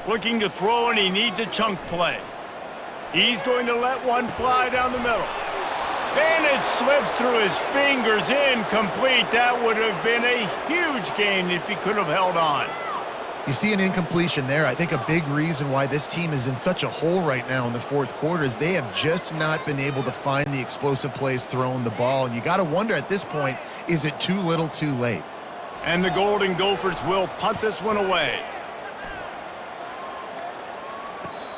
Looking to throw, and he needs a chunk play. He's going to let one fly down the middle. And it slips through his fingers, incomplete. That would have been a huge gain if he could have held on. You see an incompletion there. I think a big reason why this team is in such a hole right now in the 4th quarter is they have just not been able to find the explosive plays throwing the ball. And you got to wonder at this point, is it too little too late? And the Golden Gophers will punt this one away.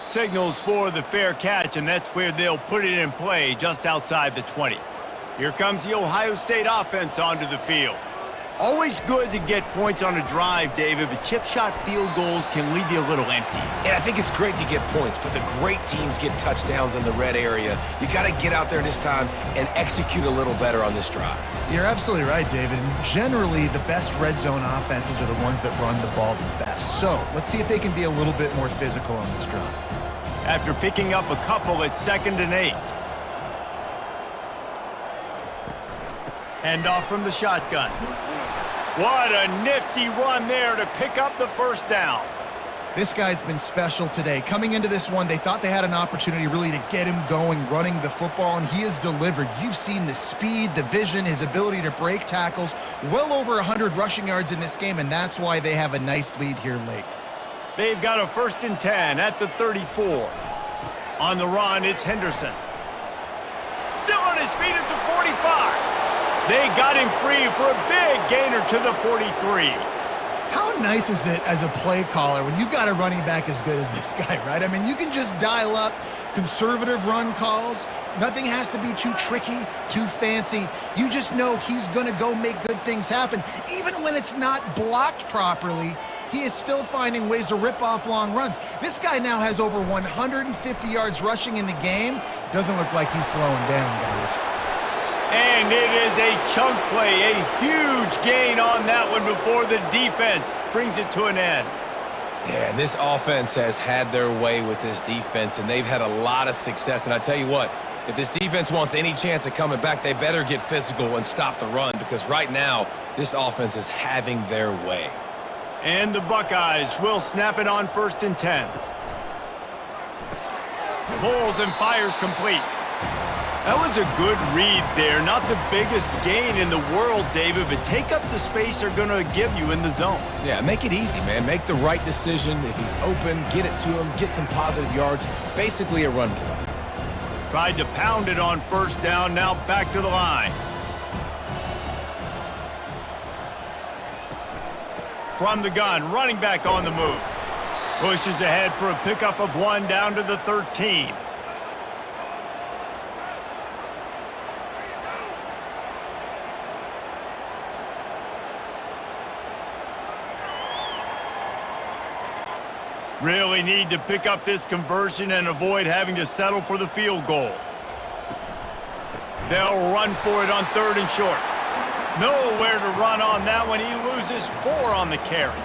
Signals for the fair catch, and that's where they'll put it in play just outside the 20. Here comes the Ohio State offense onto the field. Always good to get points on a drive, David, but chip shot field goals can leave you a little empty. And I think it's great to get points, but the great teams get touchdowns in the red area. You got to get out there this time and execute a little better on this drive. You're absolutely right, David. And generally, the best red zone offenses are the ones that run the ball the best. So let's see if they can be a little bit more physical on this drive. After picking up a couple, it's 2nd and 8. Hand off from the shotgun. What a nifty run there to pick up the first down. This guy's been special today. Coming into this one, they thought they had an opportunity really to get him going, running the football, and he has delivered. You've seen the speed, the vision, his ability to break tackles, well over 100 rushing yards in this game, and that's why they have a nice lead here late. They've got a 1st and 10 at the 34. On the run, it's Henderson. Still on his feet at the 45. They got him free for a big gainer to the 43. How nice is it as a play caller when you've got a running back as good as this guy, right? I mean, you can just dial up conservative run calls. Nothing has to be too tricky, too fancy. You just know he's going to go make good things happen. Even when it's not blocked properly, he is still finding ways to rip off long runs. This guy now has over 150 yards rushing in the game. Doesn't look like he's slowing down, guys. And it is a chunk play, a huge gain on that one before the defense brings it to an end. Yeah, and this offense has had their way with this defense, and they've had a lot of success. And I tell you what, if this defense wants any chance of coming back, they better get physical and stop the run, because right now, this offense is having their way. And the Buckeyes will snap it on 1st and 10. Pulls and fires complete. That was a good read there. Not the biggest gain in the world, David, but take up the space they're going to give you in the zone. Yeah, make it easy, man. Make the right decision. If he's open, get it to him, get some positive yards. Basically a run play. Tried to pound it on 1st down, now back to the line. From the gun, running back on the move. Pushes ahead for a pickup of 1 down to the 13. Really need to pick up this conversion and avoid having to settle for the field goal. They'll run for it on 3rd and short. Nowhere to run on that one. He loses 4 on the carry.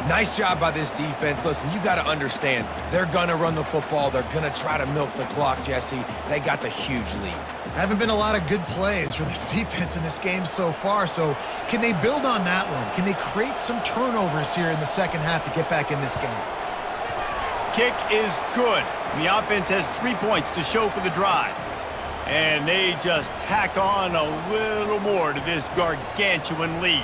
Nice job by this defense. Listen, you got to understand, they're going to run the football. They're going to try to milk the clock, Jesse. They got the huge lead. Haven't been a lot of good plays for this defense in this game so far, so can they build on that one? Can they create some turnovers here in the second half to get back in this game? Kick is good. The offense has 3 points to show for the drive. And they just tack on a little more to this gargantuan lead.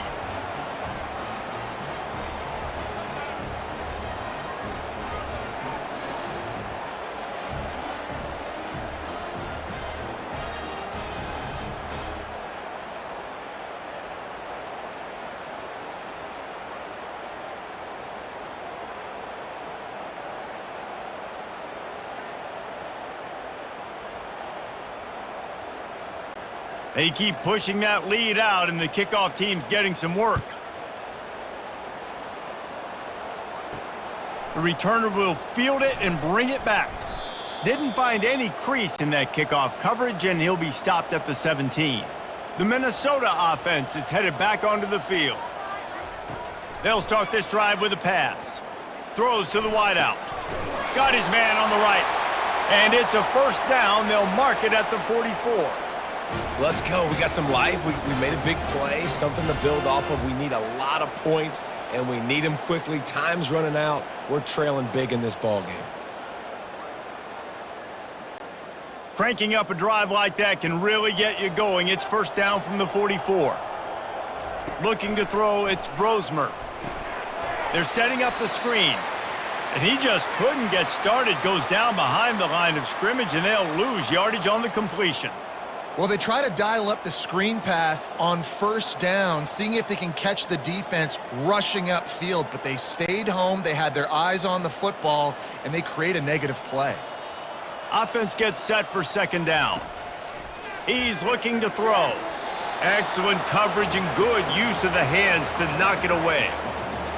They keep pushing that lead out, and the kickoff team's getting some work. The returner will field it and bring it back. Didn't find any crease in that kickoff coverage, and he'll be stopped at the 17. The Minnesota offense is headed back onto the field. They'll start this drive with a pass. Throws to the wideout. Got his man on the right. And it's a 1st down. They'll mark it at the 44. Let's go. We got some life. We made a big play, something to build off of. We need a lot of points, and we need them quickly. Time's running out. We're trailing big in this ball game. Cranking up a drive like that can really get you going. It's 1st down from the 44. Looking to throw, it's Brosmer. They're setting up the screen. And he just couldn't get started. Goes down behind the line of scrimmage, and they'll lose yardage on the completion. Well, they try to dial up the screen pass on 1st down, seeing if they can catch the defense rushing upfield, but they stayed home, they had their eyes on the football, and they create a negative play. Offense gets set for 2nd down. He's looking to throw. Excellent coverage and good use of the hands to knock it away.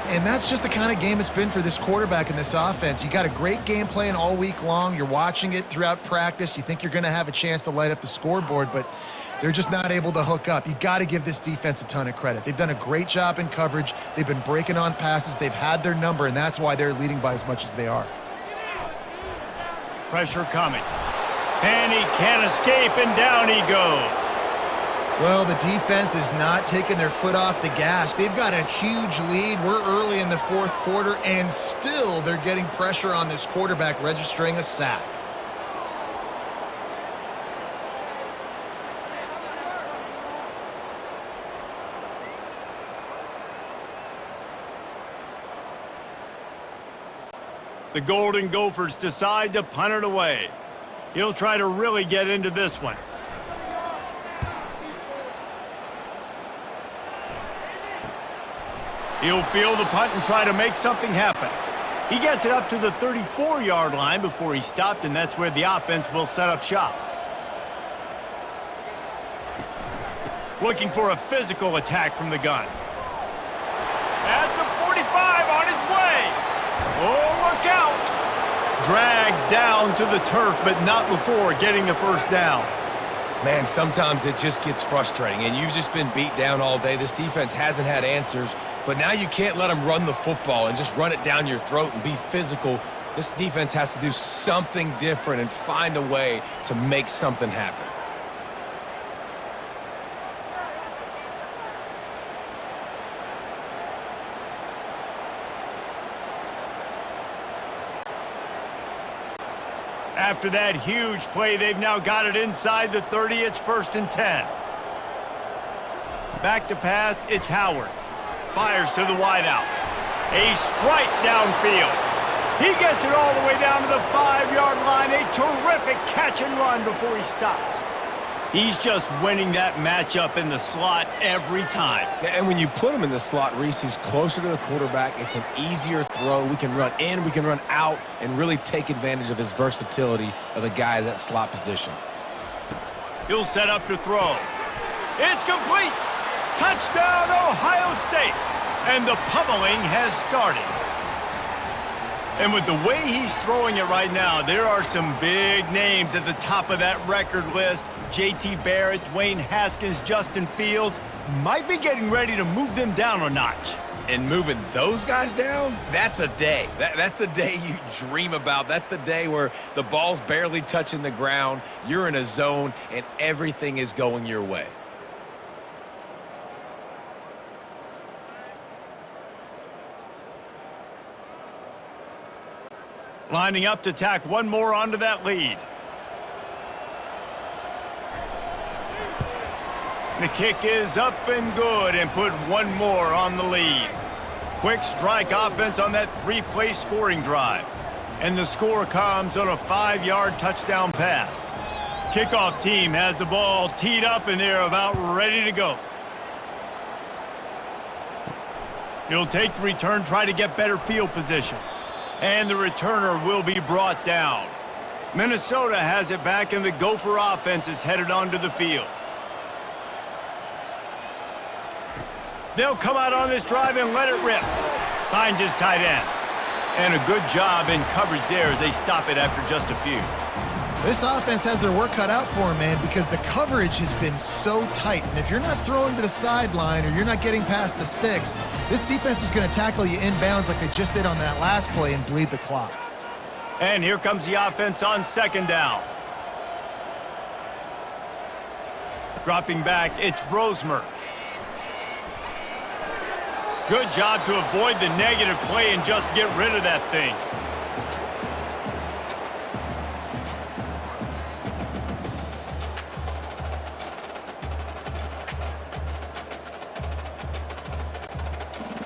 And that's just the kind of game it's been for this quarterback in this offense. You got a great game plan all week long. You're watching it throughout practice. You think you're going to have a chance to light up the scoreboard, but they're just not able to hook up. You got to give this defense a ton of credit. They've done a great job in coverage. They've been breaking on passes. They've had their number, and that's why they're leading by as much as they are. Pressure coming. And he can't escape, and down he goes. Well, the defense is not taking their foot off the gas. They've got a huge lead. We're early in the fourth quarter, and still they're getting pressure on this quarterback, registering a sack. The Golden Gophers decide to punt it away. He'll try to really get into this one. He'll field the punt and try to make something happen. He gets it up to the 34-yard line before he stopped, and that's where the offense will set up shop. Looking for a physical attack from the gun. At the 45, on his way. Oh, look out. Dragged down to the turf, but not before getting the first down. Man, sometimes it just gets frustrating, and you've just been beat down all day. This defense hasn't had answers, but now you can't let them run the football and just run it down your throat and be physical. This defense has to do something different and find a way to make something happen. After that huge play, they've now got it inside the 30. It's 1st and 10. Back to pass, it's Howard. Fires to the wideout. A strike downfield. He gets it all the way down to the 5-yard line. A terrific catch and run before he stopped. He's just winning that matchup in the slot every time. And when you put him in the slot, Reese, he's closer to the quarterback. It's an easier throw. We can run in, we can run out, and really take advantage of his versatility of the guy in that slot position. He'll set up to throw. It's complete. Touchdown, Ohio State. And the pummeling has started. And with the way he's throwing it right now, there are some big names at the top of that record list. J.T. Barrett, Dwayne Haskins, Justin Fields might be getting ready to move them down a notch. And moving those guys down, that's a day. That's the day you dream about. That's the day where the ball's barely touching the ground, you're in a zone, and everything is going your way. Lining up to tack one more onto that lead. The kick is up and good, and put one more on the lead. Quick strike offense on that 3-play scoring drive. And the score comes on a 5-yard touchdown pass. Kickoff team has the ball teed up, and they're about ready to go. He'll take the return, try to get better field position. And the returner will be brought down. Minnesota has it back, and the Gopher offense is headed onto the field. They'll come out on this drive and let it rip. Finds his tight end. And a good job in coverage there as they stop it after just a few. This offense has their work cut out for them, man, because the coverage has been so tight. And if you're not throwing to the sideline or you're not getting past the sticks, this defense is going to tackle you inbounds like they just did on that last play and bleed the clock. And here comes the offense on 2nd down. Dropping back, it's Brosmer. Good job to avoid the negative play and just get rid of that thing.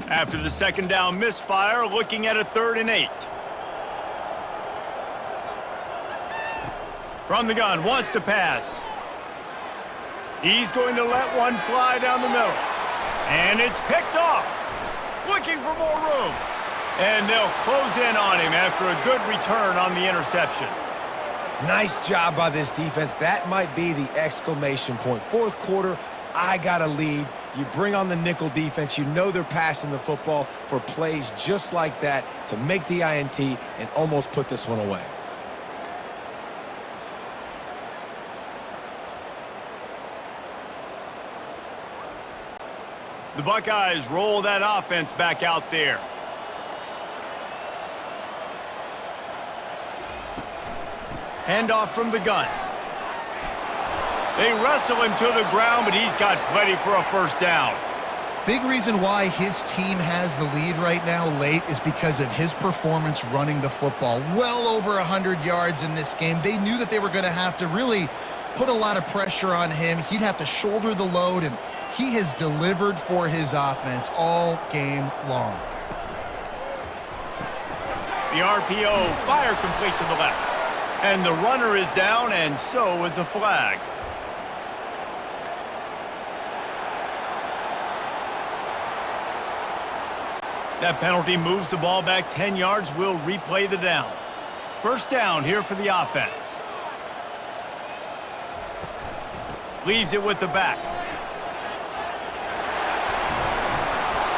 After the 2nd down misfire, looking at a 3rd and 8. From the gun, wants to pass. He's going to let one fly down the middle. And it's picked off. Looking for more room. And they'll close in on him after a good return on the interception. Nice job by this defense. That might be the exclamation point. 4th quarter, I got a lead. You bring on the nickel defense. You know they're passing the football for plays just like that to make the INT and almost put this one away. The Buckeyes roll that offense back out there. Handoff from the gun. They wrestle him to the ground, but he's got plenty for a first down. Big reason why his team has the lead right now late is because of his performance running the football. Well over 100 yards in this game. They knew that they were going to have to really put a lot of pressure on him. He'd have to shoulder the load, and he has delivered for his offense all game long. The RPO, fire complete to the left. And the runner is down, and so is a flag. That penalty moves the ball back 10 yards. We'll replay the down. First down here for the offense. Leaves it with the back.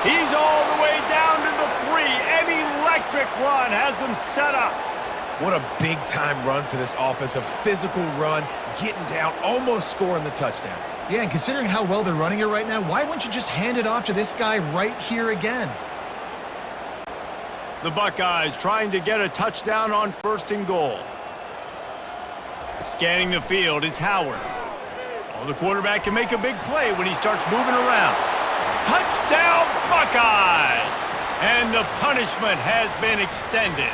He's all the way down to the 3. An electric run has him set up. What a big-time run for this offense. A physical run, getting down, almost scoring the touchdown. Yeah, and considering how well they're running it right now, why wouldn't you just hand it off to this guy right here again? The Buckeyes trying to get a touchdown on 1st and goal. Scanning the field, it's Howard. Oh, the quarterback can make a big play when he starts moving around. Touchdown, Buckeyes! And the punishment has been extended.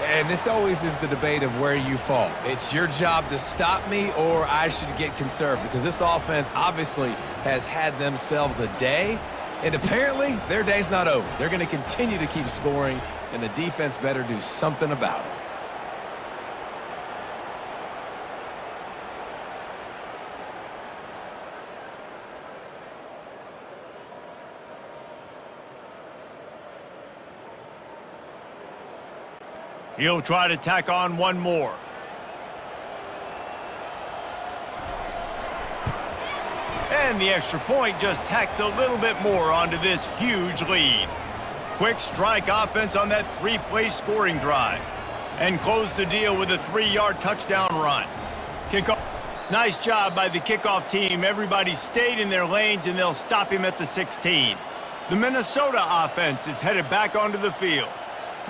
And this always is the debate of where you fall. It's your job to stop me, or I should get conservative, because this offense obviously has had themselves a day, and apparently their day's not over. They're going to continue to keep scoring, and the defense better do something about it. He'll try to tack on one more. And the extra point just tacks a little bit more onto this huge lead. Quick strike offense on that 3-play scoring drive. And close the deal with a 3-yard touchdown run. Kickoff. Nice job by the kickoff team. Everybody stayed in their lanes, and they'll stop him at the 16. The Minnesota offense is headed back onto the field.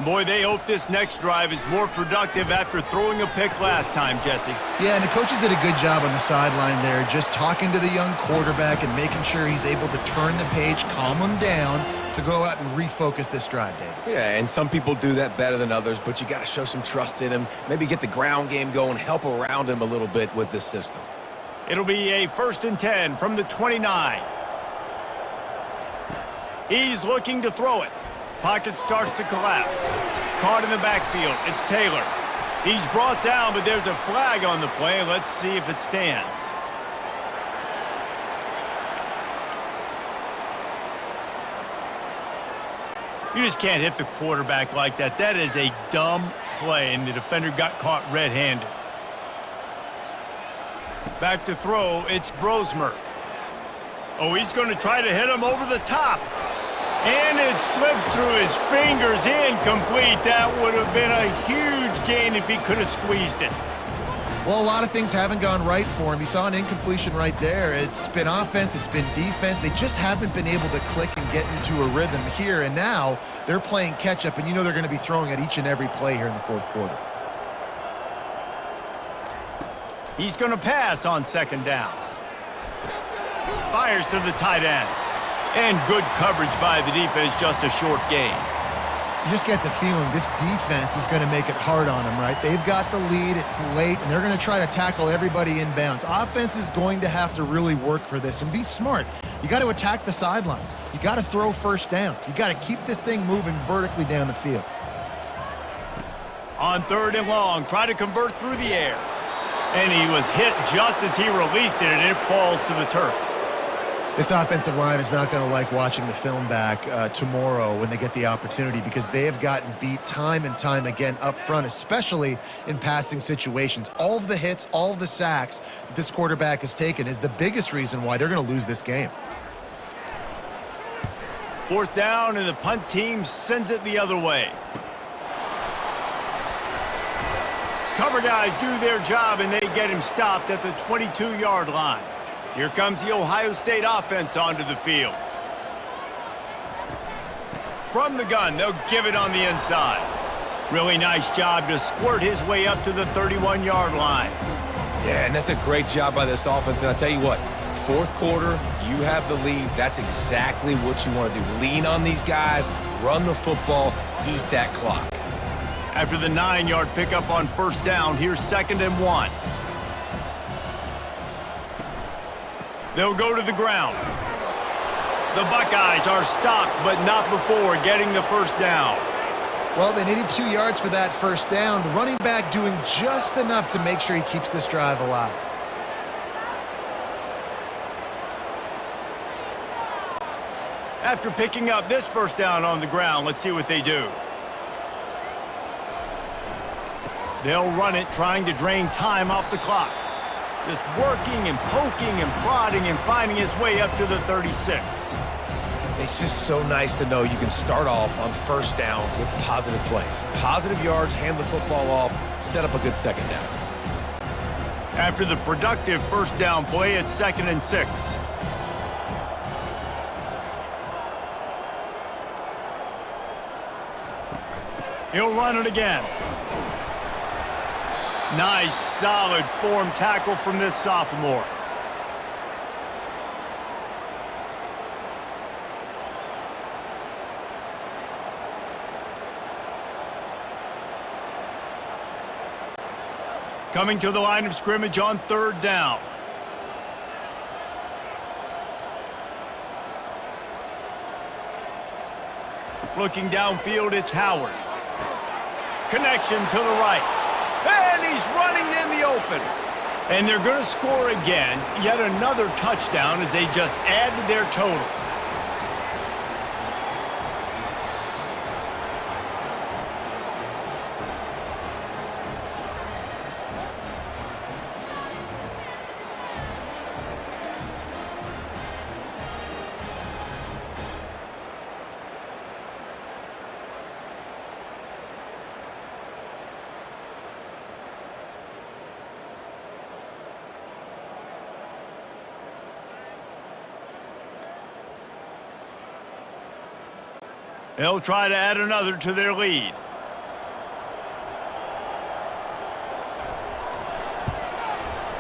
Boy, they hope this next drive is more productive after throwing a pick last time, Jesse. Yeah, and the coaches did a good job on the sideline there, just talking to the young quarterback and making sure he's able to turn the page, calm him down, to go out and refocus this drive, David. Yeah, and some people do that better than others, but you got to show some trust in him, maybe get the ground game going, help around him a little bit with this system. It'll be a 1st and 10 from the 29. He's looking to throw it. Pocket starts to collapse. Caught in the backfield. It's Taylor. He's brought down, but there's a flag on the play. Let's see if it stands. You just can't hit the quarterback like that. That is a dumb play, and the defender got caught red-handed. Back to throw. It's Brosmer. Oh, he's going to try to hit him over the top. And it slips through his fingers, incomplete. That would have been a huge gain if he could have squeezed it. Well, a lot of things haven't gone right for him. He saw an incompletion right there. It's been offense, it's been defense. They just haven't been able to click and get into a rhythm here. And now they're playing catch-up, and you know they're going to be throwing at each and every play here in the 4th quarter. He's going to pass on 2nd down. Fires to the tight end. And good coverage by the defense, just a short gain. You just get the feeling this defense is going to make it hard on them, right? They've got the lead, it's late, and they're going to try to tackle everybody inbounds. Offense is going to have to really work for this and be smart. You got to attack the sidelines. You got to throw first downs. You got to keep this thing moving vertically down the field. On 3rd and long, try to convert through the air. And he was hit just as he released it, and it falls to the turf. This offensive line is not going to like watching the film back tomorrow when they get the opportunity, because they have gotten beat time and time again up front, especially in passing situations. All of the hits, all of the sacks that this quarterback has taken is the biggest reason why they're going to lose this game. 4th down, and the punt team sends it the other way. Cover guys do their job, and they get him stopped at the 22-yard line. Here comes the Ohio State offense onto the field. From the gun, they'll give it on the inside. Really nice job to squirt his way up to the 31-yard line. Yeah, and that's a great job by this offense. And I'll tell you what, 4th quarter, you have the lead. That's exactly what you want to do. Lean on these guys, run the football, eat that clock. After the 9-yard pickup on 1st down, here's 2nd and 1. They'll go to the ground. The Buckeyes are stopped, but not before getting the 1st down. Well, they needed 2 yards for that 1st down. The running back doing just enough to make sure he keeps this drive alive. After picking up this 1st down on the ground, let's see what they do. They'll run it, trying to drain time off the clock. Just working and poking and prodding and finding his way up to the 36. It's just so nice to know you can start off on 1st down with positive plays. Positive yards, hand the football off, set up a good 2nd down. After the productive 1st down play, it's 2nd and 6. He'll run it again. Nice, solid form tackle from this sophomore. Coming to the line of scrimmage on 3rd down. Looking downfield, it's Howard. Connection to the right. And he's running in the open. And they're going to score again. Yet another touchdown as they just add to their total. They'll try to add another to their lead.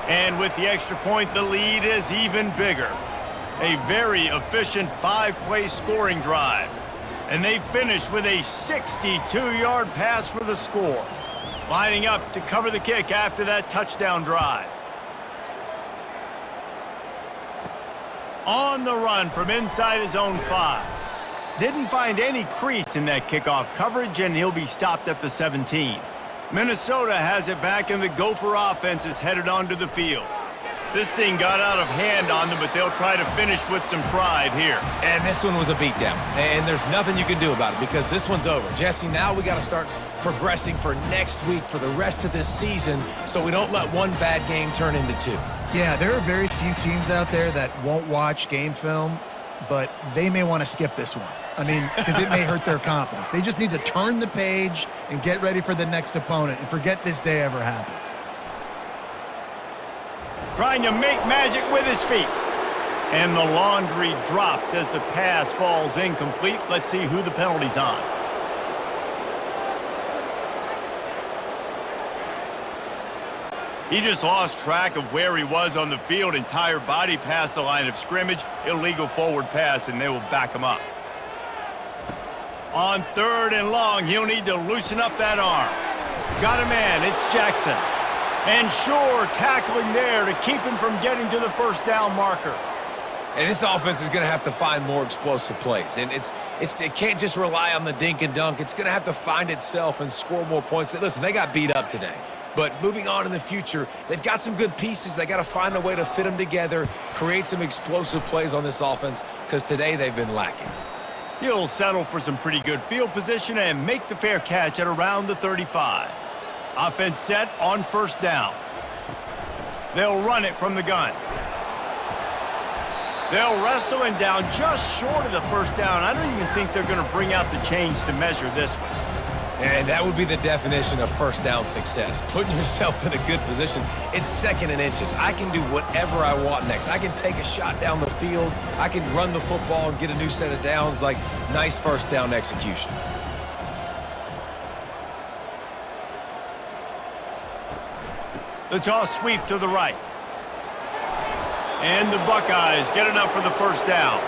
And with the extra point, the lead is even bigger. A very efficient 5-play scoring drive. And they finish with a 62-yard pass for the score. Lining up to cover the kick after that touchdown drive. On the run from inside his own 5. Didn't find any crease in that kickoff coverage, and he'll be stopped at the 17. Minnesota has it back, and the Gopher offense is headed onto the field. This thing got out of hand on them, but they'll try to finish with some pride here. And this one was a beatdown, and there's nothing you can do about it because this one's over. Jesse, now we got to start progressing for next week for the rest of this season so we don't let one bad game turn into 2. Yeah, there are very few teams out there that won't watch game film, but they may want to skip this one. I mean, because it may hurt their confidence. They just need to turn the page and get ready for the next opponent and forget this day ever happened. Trying to make magic with his feet. And the laundry drops as the pass falls incomplete. Let's see who the penalty's on. He just lost track of where he was on the field. Entire body past the line of scrimmage. Illegal forward pass, and they will back him up. On 3rd and long, he'll need to loosen up that arm. Got a man, it's Jackson. And Shore tackling there to keep him from getting to the 1st down marker. And this offense is going to have to find more explosive plays. And it can't just rely on the dink and dunk. It's going to have to find itself and score more points. Listen, they got beat up today. But moving on in the future, they've got some good pieces. They got to find a way to fit them together, create some explosive plays on this offense, because today they've been lacking. He'll settle for some pretty good field position and make the fair catch at around the 35. Offense set on first down. They'll run it from the gun. They'll wrestle him down just short of the first down. I don't even think they're going to bring out the chains to measure this one. And that would be the definition of first down success. Putting yourself in a good position. It's second and inches. I can do whatever I want next. I can take a shot down the field. I can run the football and get a new set of downs. Like, nice first down execution. The toss sweep to the right. And the Buckeyes get enough for the first down.